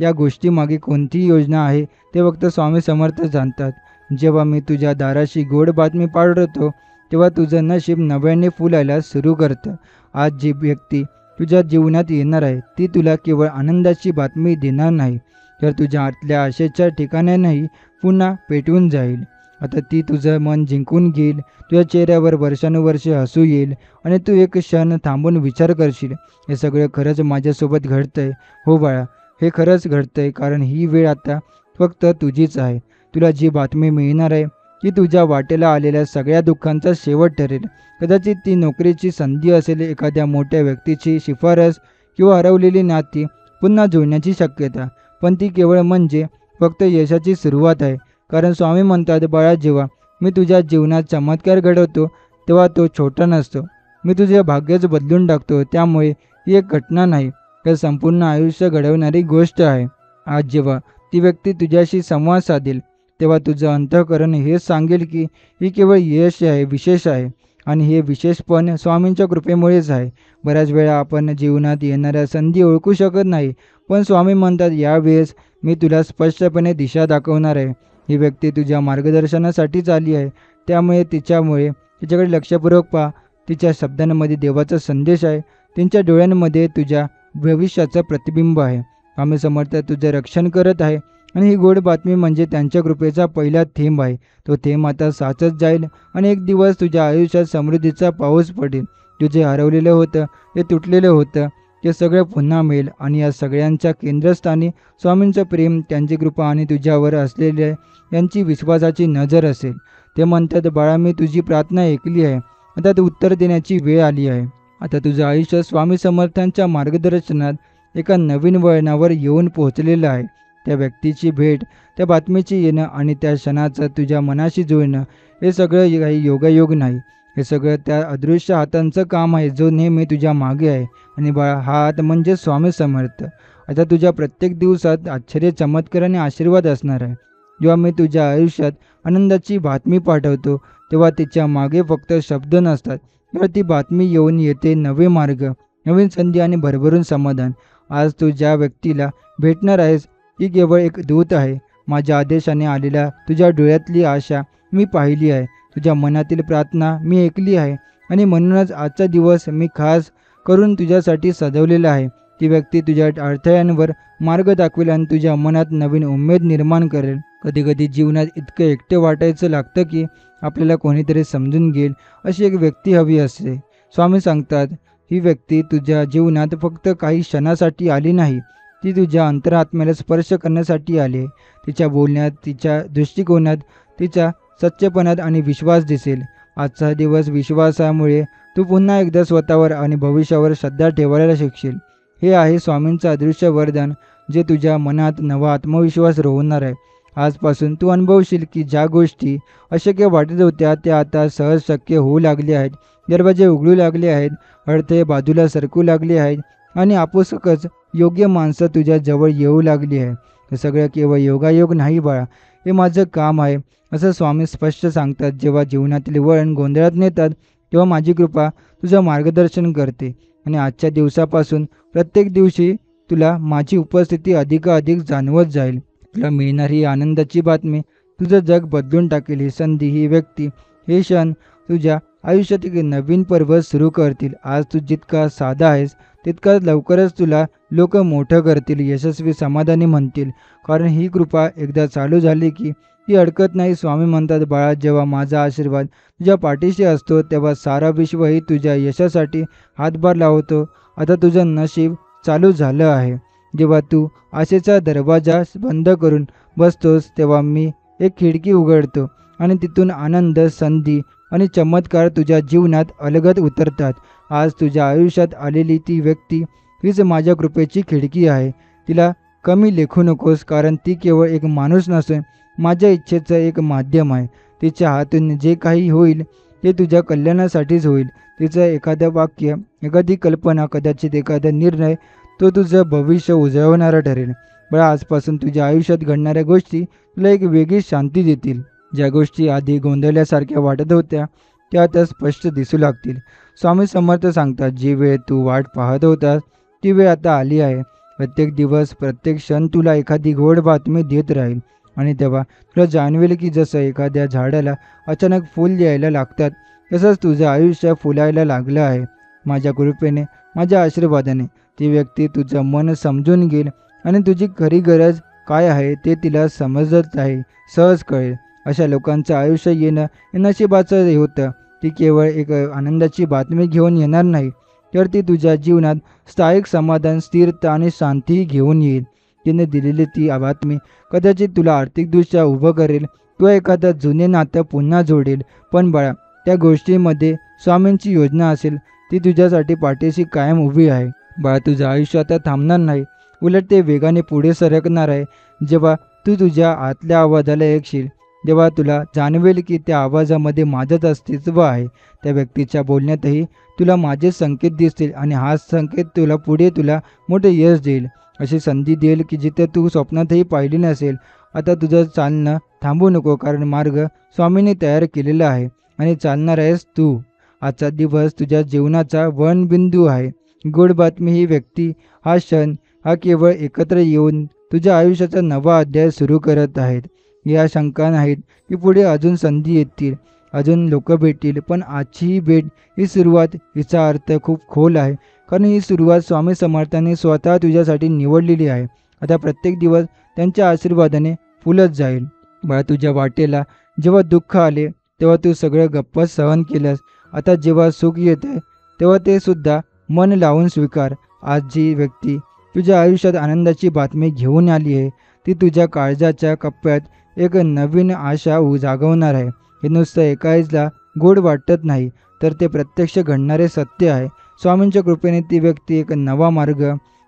या गोष्टीमागे कोणतीही योजना आहे ते फक्त स्वामी समर्थ जाणतात. जेव्हा मी तुझ्या दाराशी गोड बातमी पाठवतो, तेव्हा तुझं नशीब नव्याने फुलायला सुरू करतं. आज जी व्यक्ती तुझ्या जीवनात येणार आहे, ती तुला केवळ आनंदाची बातमी देणार नाही, तर तुझ्या आतल्या आशेच्या ठिकाणांनाही पुन्हा पेटवून जाईल. आता ती तुझं मन जिंकून घेईल. तुझ्या चेहऱ्यावर वर्षानुवर्षे हसू येईल आणि तू एक क्षण थांबून विचार करशील, हे सगळं खरंच माझ्यासोबत घडतंय. हो बाळा, हे खरंच घडतंय, कारण ही वेळ आता फक्त तुझीच आहे. तुला जी बातमी मिळणार आहे ती तुझ्या वाटेला आलेल्या सगळ्या दुःखांचा शेवट ठरेल. कदाचित ती नोकरीची संधी असेल, एखाद्या मोठ्या व्यक्तीची शिफारस किंवा हरवलेली नाती पुन्हा जुळण्याची शक्यता. पण ती केवळ म्हणजे फक्त यशाची सुरुवात आहे. कारण स्वामी म्हणतात, बाळा, जेव्हा मी तुझ्या जीवनात चमत्कार घडवतो तेव्हा तो छोटा नसतो. मी तुझे भाग्यच बदलून टाकतो. त्यामुळे ही एक घटना नाही, तर संपूर्ण आयुष्य घडवणारी गोष्ट आहे. आज जेव्हा ती व्यक्ती तुझ्याशी संवाद साधेल, तेव्हा तुझं अंतःकरण हेच सांगेल की ही केवळ यश आहे, विशेष आहे आणि हे विशेषपण स्वामींच्या कृपेमुळेच आहे. बऱ्याच वेळा आपण जीवनात येणाऱ्या संधी ओळखू शकत नाही, पण स्वामी म्हणतात, यावेळेस मी तुला स्पष्टपणे दिशा दाखवणार आहे. ही व्यक्ती तुझ्या मार्गदर्शनासाठीच आली आहे, त्यामुळे तिच्याकडे लक्षपूर्वक पहा. तिच्या शब्दांमध्ये देवाचा संदेश आहे, तिच्या डोळ्यांमध्ये तुझ्या भविष्याचं प्रतिबिंब आहे. स्वामी समर्थ तुझं रक्षण करत आहे आणि ही गोड बातमी म्हणजे त्यांच्या कृपेचा पहिला थेंब आहे. तो थेंब आता साचत जाईल आणि एक दिवस तुझ्या आयुष्यात समृद्धीचा पाऊस पडेल. तुझे हरवलेलं होतं, ते तुटलेलं होतं, ते सगळं पुन्हा मिळेल आणि या सगळ्यांच्या केंद्रस्थानी स्वामींचं प्रेम, त्यांची कृपा आणि तुझ्यावर असलेल्या यांची विश्वासाची नजर असेल. ते म्हणतात, बाळा, मी तुझी प्रार्थना ऐकली आहे, आता तू उत्तर देण्याची वेळ आली आहे. आता तुझं आयुष्य स्वामी समर्थांच्या मार्गदर्शनात एका नवीन वळणावर येऊन पोहोचलेलं आहे. त्या व्यक्तीची भेट, त्या बातमीची येणं आणि त्या क्षणाचं तुझ्या मनाशी जुळणं, हे सगळं काही योगायोग नाही. हे सगळं त्या अदृश्य हातांचं काम आहे, जो नेहमी तुझ्या मागे आहे. आणि बाळा, हा हात म्हणजे स्वामी समर्थ. आता तुझ्या प्रत्येक दिवसात आश्चर्य, चमत्कार आणि आशीर्वाद असणार आहे. जेव्हा मी तुझ्या आयुष्यात आनंदाची बातमी पाठवतो, तेव्हा तिच्या मागे फक्त शब्द नसतात, तर ती बातमी येऊन येते नवे मार्ग, नवीन संधी आणि भरभरून समाधान. आज तू ज्या व्यक्तीला भेटणार आहेस, ती केवळ एक दूत आहे. माझ्या आदेशाने आलेल्या तुझ्या डोळ्यातली आशा मी पाहिली आहे, तुझ्या मनातील प्रार्थना मी ऐकली आहे आणि म्हणूनच आजचा दिवस मी खास करून तुझ्यासाठी सजवलेला आहे. ती व्यक्ती तुझ्या अडथळ्यांवर मार्ग दाखवेल आणि तुझ्या मनात नवीन उमेद निर्माण करेल. कधीकधी जीवनात इतकं एकटे वाटायचं लागतं की आपल्याला कोणीतरी समजून घेईल, अशी एक व्यक्ती हवी असते. स्वामी सांगतात, ही व्यक्ती तुझ्या जीवनात फक्त काही क्षणासाठी आली नाही, ती तुझ्या अंतरात्म्याला स्पर्श करण्यासाठी आली. तिच्या बोलण्यात, तिच्या दृष्टिकोनात, तिच्या सच्चेपणात आणि विश्वास दिसेल. आजचा दिवस विश्वासामुळे तू पुन्हा एकदा स्वतःवर आणि भविष्यावर श्रद्धा ठेवायला शिकशील. हे आहे स्वामींचं अदृश्य वरदान, जे तुझ्या मनात नवा आत्मविश्वास रोवणार आहे. आजपासून तू अनुभवशील की ज्या गोष्टी अशक्य वाटत होत्या त्या आता सहज शक्य होऊ लागल्या आहेत. दरवाजे उघडू लागले आहेत, अडथळे बाजूला सरकू लागले आहेत आणि आपोआपच योग्य माणसं तुझ्या जवळ येऊ लागली आहे. हे सगळं केवळ योगायोग नाही बाळा, हे माझं काम आहे, असं स्वामी स्पष्ट सांगतात. जेव्हा जीवनातील वळण गोंधळात नेतात तेव्हा माझी कृपा तुझं मार्गदर्शन करते आणि आजच्या दिवसापासून प्रत्येक दिवशी तुला माझी उपस्थिती अधिकाधिक जाणवत जाईल. तुला मिळणारी आनंदाची बातमी तुझं जग बदलून टाकेल. ही संधी, ही व्यक्ती, हे क्षण तुझ्या आयुष्यात एक नवीन पर्व सुरू करतील. आज तू जितका साधा आहेस तितकाच लवकरच तुला लोक मोठं करतील, यशस्वी, समाधानी म्हणतील. कारण ही कृपा एकदा चालू झाली की ती अडकत नाही. स्वामी म्हणतात, बाळा, जेव्हा माझा आशीर्वाद तुझ्या पाठीशी असतो तेव्हा सारा विश्वही तुझ्या यशासाठी हातभार लावतो. आता तुझं नशीब चालू झालं आहे. जेव्हा तू आशेचा दरवाजा बंद करून बसतोस तेव्हा मी एक खिडकी उघडतो आणि तिथून आनंद, संधी आणि चमत्कार तुझ्या जीवनात अलगद उतरतात. आज तुझ्या आयुष्यात आलेली ती व्यक्ती हीच माझ्या कृपेची खिडकी आहे. तिला कमी लेखू नकोस, कारण ती केवळ एक माणूस नसून माझ्या इच्छेचं एक माध्यम आहे. तिच्या हातून जे काही होईल ते तुझ्या कल्याणासाठीच होईल. तिचं एखादं वाक्य, एखादी कल्पना, कदाचित एखादा निर्णय तो तुझं भविष्य उजळवणारा ठरेल. बरं, आजपासून तुझ्या आयुष्यात घडणाऱ्या गोष्टी तुला एक वेगळी शांती देतील. ज्या गोष्टी आधी गोंधळल्यासारख्या वाटत होत्या त्या आता स्पष्ट दिसू लागतील. स्वामी समर्थ सांगतात, जी वेळ तू वाट पाहत होतास ती वेळ आता आली आहे. प्रत्येक दिवस, प्रत्येक क्षण तुला एखादी गोड बातमी देत राहील आणि तेव्हा तुला जाणवेल की जसं एखाद्या झाडाला अचानक फूल यायला लागतात तसंच तुझं आयुष्य फुलायला लागलं आहे. माझ्या कृपेने, माझ्या आशीर्वादाने ती व्यक्ती तुझं मन समजून घेईल आणि तुझी खरी गरज काय आहे ते तिला समजत आहे, सहज कळेल. अशा लोकांचं आयुष्य येणं हे नशिबाचं होतं. ती केवळ एक आनंदाची बातमी घेऊन येणार नाही, तर ती तुझ्या जीवनात स्थायिक समाधान, स्थिरता आणि शांतीही घेऊन येईल. तिने दिलेली ती बातमी कदाचित तुला आर्थिकदृष्ट्या उभं करेल किंवा एखादं जुने नातं पुन्हा जोडेल. पण बाळा, त्या गोष्टीमध्ये स्वामींची योजना असेल, ती तुझ्यासाठी पाठीशी कायम उभी आहे. बाळा, तुझं आयुष्य आता थांबणार नाही, उलट ते वेगाने पुढे सरकणार आहे. जेव्हा तू तुझ्या आतल्या आवाजाला ऐकशील तेव्हा तुला जाणवेल की त्या आवाजामध्ये माझंच अस्तित्व आहे. त्या व्यक्तीच्या बोलण्यातही तुला माझे संकेत दिसतील आणि हा संकेत तुला मोठे यश देईल, अशी संधी देईल की जिथे तू स्वप्नातही पाहिली नसेल. आता तुझं चालणं थांबू नको, कारण मार्ग स्वामींनी तयार केलेला आहे आणि चालणार आहेस तू. आजचा दिवस तुझ्या जीवनाचा वळणबिंदू आहे. गोड बातमी, ही व्यक्ती, हा क्षण, हा केवळ एकत्र येऊन तुझ्या आयुष्याचा नवा अध्याय सुरू करत आहेत. या शंका नाहीत की पुढे अजून संधी येतील, अजून लोक भेटतील. पण आजची ही भेट, ही सुरुवात, हिचा अर्थ खूप खोल आहे. कारण ही सुरुवात स्वामी समर्थांनी स्वतः तुझ्यासाठी निवडलेली आहे. आता प्रत्येक दिवस त्यांच्या आशीर्वादाने फुलत जाईल. बाळा, तुझ्या वाटेला जेव्हा दुःख आले तेव्हा तू सगळं गप्प सहन केलंस. आता जेव्हा सुख येते तेव्हा ते सुद्धा मन लावून स्वीकार. आज जी व्यक्ती तुझ्या आयुष्यात आनंदाची बातमी घेऊन आली आहे ती तुझ्या काळजाच्या कप्प्यात एक नवीन आशा जागवणार आहे. हे नुसतं ऐकायला गोड वाटत नाही, तर ते प्रत्यक्ष घडणारे सत्य आहे. स्वामींच्या कृपेने ती व्यक्ती एक नवा मार्ग,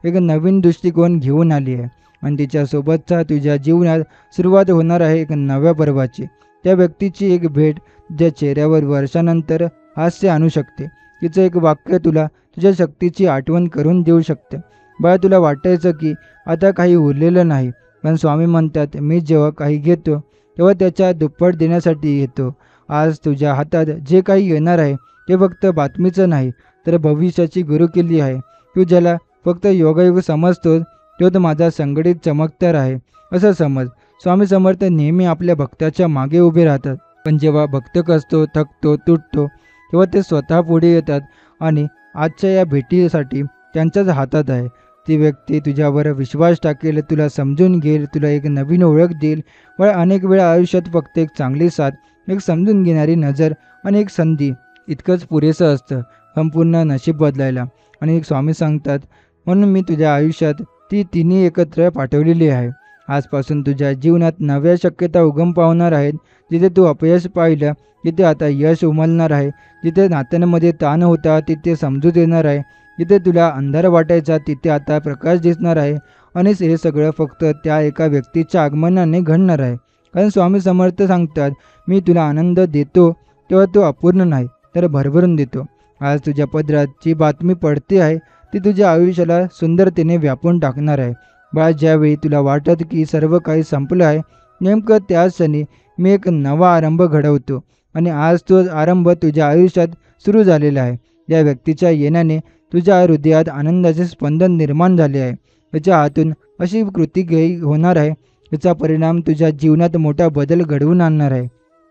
एक नवीन दृष्टिकोन घेऊन आली आहे आणि तिच्यासोबतचा तुझ्या जीवनात सुरुवात होणार आहे एक नव्या पर्वाची. त्या व्यक्तीची एक भेट ज्या चेहऱ्यावर वर्षानंतर हास्य आणू शकते. तिचं एक वाक्य तुला तुझ्या शक्तीची आठवण करून देऊ शकते. बाळा, तुला वाटायचं की आता काही उरलेलं नाही, पण स्वामी म्हणतात, मी जेव्हा काही घेतो तेव्हा त्याच्या दुप्पट देण्यासाठी येतो. आज तुझ्या हातात जे काही येणार आहे ते फक्त बातमीचं नाही, तर भविष्याची गुरुकिल्ली आहे. तू ज्याला फक्त योगायोग समजतोस तो माझा संघटित चमत्कार आहे असं समज. स्वामी समर्थ नेहमी आपल्या भक्ताच्या मागे उभे राहतात. पण जेव्हा भक्त कसतो, थकतो, तुटतो तेव्हा ते स्वतः पुढे येतात आणि आजच्या या भेटीसाठी त्यांच्याच हातात आहे. ती व्यक्ती तुझ्यावर विश्वास टाकेल, तुला समजून घेईल, तुला एक नवीन ओळख देईल. व अनेक वेळा आयुष्यात फक्त एक चांगली साथ, एक समजून घेणारी नजर आणि एक संधी इतकंच पुरेसं असतं संपूर्ण नशीब बदलायला. आणि एक स्वामी सांगतात, म्हणून मी तुझ्या आयुष्यात ती तिन्ही एकत्र पाठवलेली आहे. आजपासून तुझ्या जीवनात नव्या शक्यता उगम पावणार आहेत. जिथे तू अपयश पाहिलं तिथे आता यश उमलणार आहे. जिथे नात्यांमध्ये ताण होता तिथे समजूत येणार आहे. जिथे तुला अंधार वाटायचा तिथे आता प्रकाश दिसणार आहे. आणि हे सगळं फक्त त्या एका व्यक्तीच्या आगमनाने घडणार आहे. कारण स्वामी समर्थ सांगतात, मी तुला आनंद देतो तेव्हा तो अपूर्ण नाही तर भरभरून देतो. आज तुझ्या पदरात जी बातमी पडते आहे ती तुझ्या आयुष्याला सुंदरतेने व्यापून टाकणार आहे. बाळा, ज्यावेळी तुला वाटत की सर्व काही संपलं आहे, नेमकं त्याच क्षणी मी एक नवा आरंभ घडवतो. आणि आज तो आरंभ तुझ्या आयुष्यात सुरू झालेला आहे. या व्यक्तीच्या येण्याने तुझ्या हृदयात आनंदाचे स्पंदन निर्माण झाले आहे. त्याच्या हातून अशी कृती होणार आहे, याचा परिणाम तुझ्या जीवनात मोठा बदल घडवून आणणार आहे.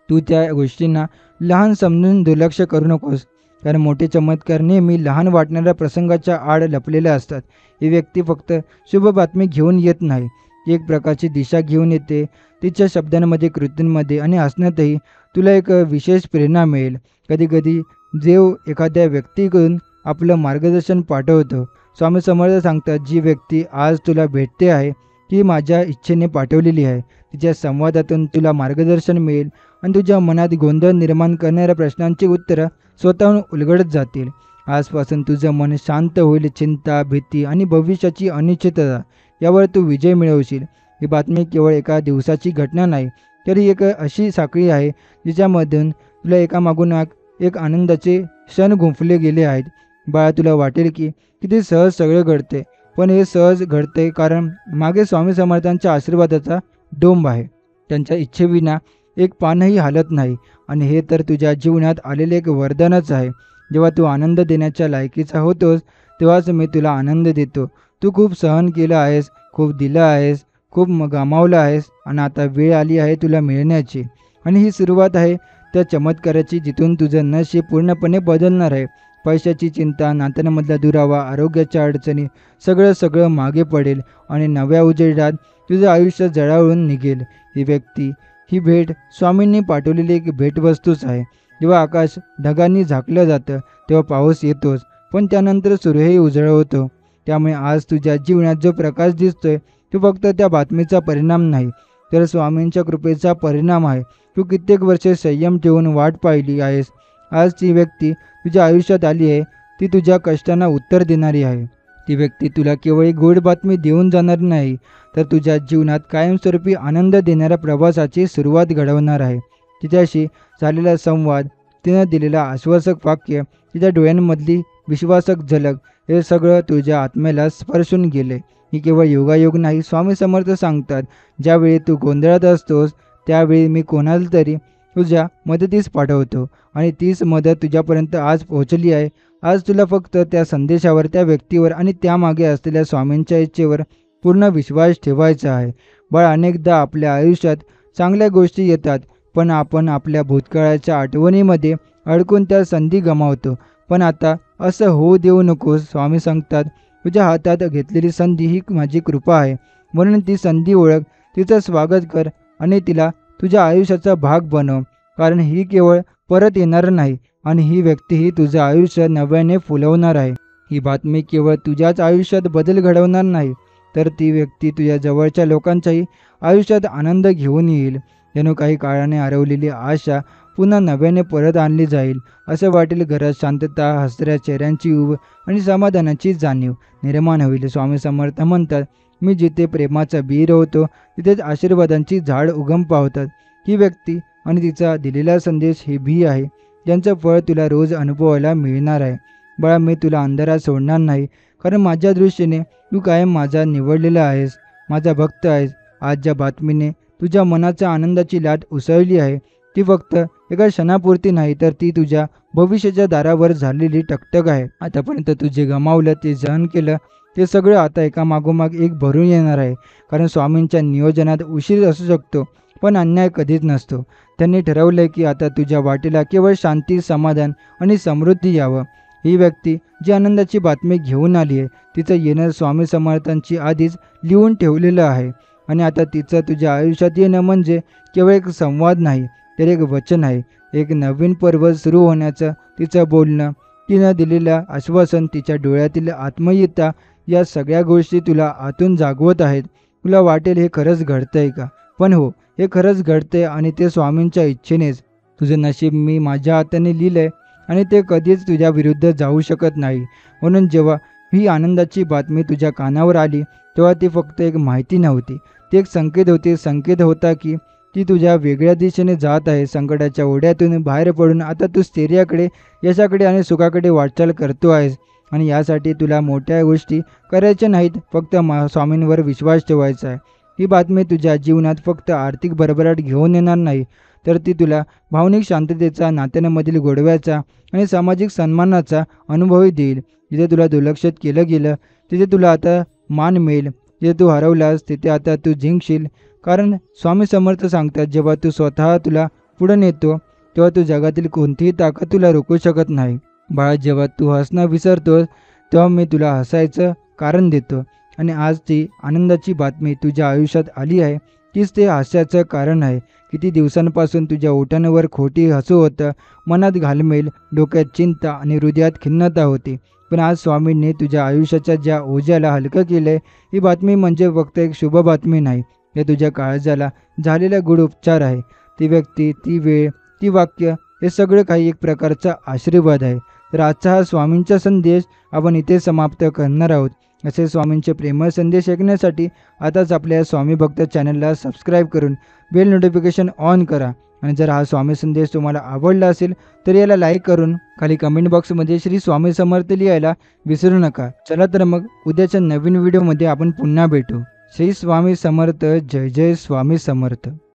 तू त्या गोष्टींना लहान समजून दुर्लक्ष करू नकोस, कारण मोठे चमत्कार नेहमी लहान वाटणाऱ्या प्रसंगाच्या आड लपलेले असतात. ही व्यक्ती फक्त शुभ बातमी घेऊन येत नाही, ती एक प्रकारची दिशा घेऊन येते. तिच्या शब्दांमध्ये, कृतींमध्ये आणि हसण्यातही तुला एक विशेष प्रेरणा मिळेल. कधीकधी देव एखाद्या व्यक्तीकडून आपलं मार्गदर्शन पाठवतो. स्वामी समर्थ सांगतात, जी व्यक्ती आज तुला भेटते आहे ती माझ्या इच्छेने पाठवलेली आहे. तिच्या संवादातून तुला मार्गदर्शन मिळेल आणि तुझ्या मनात गोंधळ निर्माण करणाऱ्या प्रश्नांची उत्तरं स्वतःहून उलगडत जातील. आजपासून तुझं मन शांत होईल. चिंता, भीती आणि भविष्याची अनिश्चितता यावर तू विजय मिळवशील. ही बातमी केवळ एका दिवसाची घटना नाही, तर ही एक अशी साखळी आहे जिच्यामधून तुला एकामागून एक आनंदाचे क्षण गुंफले गेले आहेत. बाळा, तुला वाटेल की किती सहज सगळं घडते, पण हे सहज घडते कारण मागे स्वामी समर्थांच्या आशीर्वादाचा डोंब आहे. त्यांच्या इच्छेविना एक पानही हालत नाही. आणि हे तर तुझ्या जीवनात आलेले एक वरदानच आहे. जेव्हा तू आनंद देण्याच्या लायकीचा होतोस तेव्हाच मी तुला आनंद देतो. तू खूप सहन केलं आहेस, खूप दिलं आहेस, खूप गमावलं आहेस आणि आता वेळ आली आहे तुला मिळण्याची. आणि ही सुरुवात आहे त्या चमत्काराची जिथून तुझं नशीब पूर्णपणे बदलणार आहे. पैशाची चिंता, नात्यांमधला दुरावा, आरोग्याच्या अडचणी सगळं मागे पडेल आणि नव्या उजेडात तुझं आयुष्य जळावून निघेल. ही व्यक्ती, ही भेट स्वामींनी पाठवलेली एक भेटवस्तूच आहे. जेव्हा आकाश ढगांनी झाकलं जातं तेव्हा पाऊस येतोच, पण त्यानंतर सूर्यही उजळवतो. त्यामुळे आज तुझ्या जीवनात जो प्रकाश दिसतोय तो फक्त त्या बातमीचा परिणाम नाही, तर स्वामींच्या कृपेचा परिणाम आहे. तू कित्येक वर्षे संयम ठेवून वाट पाहिली आहेस. आज ती व्यक्ती तुझ्या आयुष्यात आली आहे, ती तुझ्या कष्टांना उत्तर देणारी आहे. ती व्यक्ती तुला केवळ एक गोड बातमी देऊन जाणार नाही, तर तुझ्या जीवनात कायमस्वरूपी आनंद देणाऱ्या प्रवासाची सुरुवात घडवणार आहे. तिच्याशी झालेला संवाद, तिनं दिलेला आश्वासक वाक्य, तिच्या डोळ्यांमधली विश्वासक झलक, हे सगळं तुझ्या आत्म्याला स्पर्शून गेले. ही केवळ योगायोग नाही. स्वामी समर्थ सांगतात, ज्यावेळी तू गोंधळात असतोस त्यावेळी मी कोणाला तरी तुझ्या मदतीस पाठवतो आणि तीच मदत तुझ्यापर्यंत आज पोहोचली आहे. आज तुला फक्त त्या संदेशावर, त्या व्यक्तीवर आणि त्यामागे असलेल्या स्वामींच्या इच्छेवर पूर्ण विश्वास ठेवायचा आहे. बाळा, अनेकदा आपल्या आयुष्यात चांगल्या गोष्टी येतात, पण आपण आपल्या भूतकाळाच्या आठवणीमध्ये अडकून त्या संधी गमावतो. पण आता असं होऊ देऊ नकोस. स्वामी सांगतात, तुझ्या हातात घेतलेली संधी ही माझी कृपा आहे, म्हणून ती संधी ओळख, तिचं स्वागत कर आणि तिला तुझ्या आयुष्याचा भाग बनव. कारण ही केवळ परत येणार नाही आणि ही व्यक्तीही तुझं आयुष्य नव्याने फुलवणार आहे. ही बातमी केवळ तुझ्याच आयुष्यात बदल घडवणार नाही, तर ती व्यक्ती तुझ्या जवळच्या लोकांच्याही आयुष्यात आनंद घेऊन येईल. जणू काही काळाने हरवलेली आशा पुन्हा नव्याने परत आणली जाईल. असं वाटेल घरात शांतता, हसऱ्या चेहऱ्यांची उब आणि समाधानाची जाणीव निर्माण होईल. स्वामी समर्थ म्हणतात, मी जिथे प्रेमाचा बी रोवतो तिथेच आशीर्वादांची झाड उगम पावतात. ही व्यक्ती आणि तिचा दिलेला संदेश ही बी आहे, ज्यांचं फळ तुला रोज अनुभवायला मिळणार आहे. बाळा, मी तुला अंधारात सोडणार नाही, कारण माझ्या दृष्टीने तू कायम माझा निवडलेला आहेस, माझा भक्त आहेस. आज ज्या बातमीने तुझ्या मनाच्या आनंदाची लाट उसळली आहे ती फक्त एका क्षणापुरती नाही, तर ती तुझ्या भविष्याच्या दारावर झालेली टकटक आहे. आतापर्यंत तू जे गमावलं, ते सहन केलं, ते सगळं आता एका मागोमाग एक भरून येणार आहे. कारण स्वामींच्या नियोजनात उशीर असू शकतो, पण अन्याय कधीच नसतो. त्यांनी ठरवलंय की आता तुझ्या वाटेला केवळ शांती, समाधान आणि समृद्धी यावं. ही व्यक्ती जी आनंदाची बातमी घेऊन आली आहे, तिचं येणं स्वामी समर्थांची आधीच लिहून ठेवलेलं आहे. आणि आता तिचं तुझ्या आयुष्यात येणं म्हणजे केवळ एक संवाद नाही, तर एक वचन आहे. एक नवीन पर्व सुरू होण्याचं तिचं बोलणं, तिनं दिलेलं आश्वासन, तिच्या डोळ्यातील आत्मीयता, या सगळ्या गोष्टी तुला आतून जागवत आहेत. तुला वाटेल हे खरंच घडतंय का? पण हो, हे खरंच घडतंय आणि ते स्वामींच्या इच्छेनेच. तुझं नशीब मी माझ्या हाताने लिहिलंय आणि ते कधीच तुझ्या विरुद्ध जाऊ शकत नाही. म्हणून जेव्हा ही आनंदाची बातमी तुझ्या कानावर आली तेव्हा ती फक्त एक माहिती नव्हती, ती एक संकेत होता की ती तुझ्या वेगळ्या दिशेने जात आहे. संकटाच्या ओढ्यातून बाहेर पडून आता तू स्थैर्याकडे, यशाकडे आणि सुखाकडे वाटचाल करतो आहेस. आणि यासाठी तुला मोठ्या गोष्टी करायच्या नाहीत, फक्त स्वामींवर विश्वास ठेवायचा आहे. ही बातमी तुझ्या जीवनात फक्त आर्थिक भरभराट घेऊन येणार नाही, तर ती तुला भावनिक शांततेचा, नात्यांमधील गोडव्याचा आणि सामाजिक सन्मानाचा अनुभवही देईल. जिथे तुला दुर्लक्षित केलं गेलं तिथे तुला आता मान मिळेल. जिथे तू हरवलास तिथे आता तू जिंकशील. कारण स्वामी समर्थ सांगतात, जेव्हा तू स्वतः तुला पुढे नेतो तेव्हा तू जगातील कोणतीही ताकद तुला रोखू शकत नाही. बाळा, जेव्हा तू हसणं विसरतोस तेव्हा मी तुला हसायचं कारण देतो. आणि आज ती आनंदाची बातमी तुझ्या आयुष्यात आली आहे, तीच ते हास्याचं कारण आहे. किती दिवसांपासून तुझ्या ओठांवर खोटी हसू होतं, मनात घालमेल, डोक्यात चिंता आणि हृदयात खिन्नता होती. पण आज स्वामींनी तुझ्या आयुष्याच्या ज्या ओझ्याला हलकं केलंय, ही बातमी म्हणजे फक्त एक शुभ बातमी नाही, हे तुझ्या काळजाला झालेला गूढ उपचार आहे. ती व्यक्ती, ती वेळ, ती वाक्य, हे सगळं काही एक प्रकारचा आशीर्वाद आहे. तर आजचा हा स्वामींचा संदेश आपण इथे समाप्त करणार आहोत. असे स्वामींचे प्रेमळ संदेश ऐकण्यासाठी आताच आपल्या स्वामी भक्त चॅनलला सबस्क्राईब करून बेल नोटिफिकेशन ऑन करा. आणि जर हा स्वामी संदेश तुम्हाला आवडला असेल तर याला लाईक करून खाली कमेंट बॉक्समध्ये श्री स्वामी समर्थ लिहायला विसरू नका. चला तर मग उद्याच्या नवीन व्हिडिओमध्ये आपण पुन्हा भेटू. श्री स्वामी समर्थ. जय जय स्वामी समर्थ.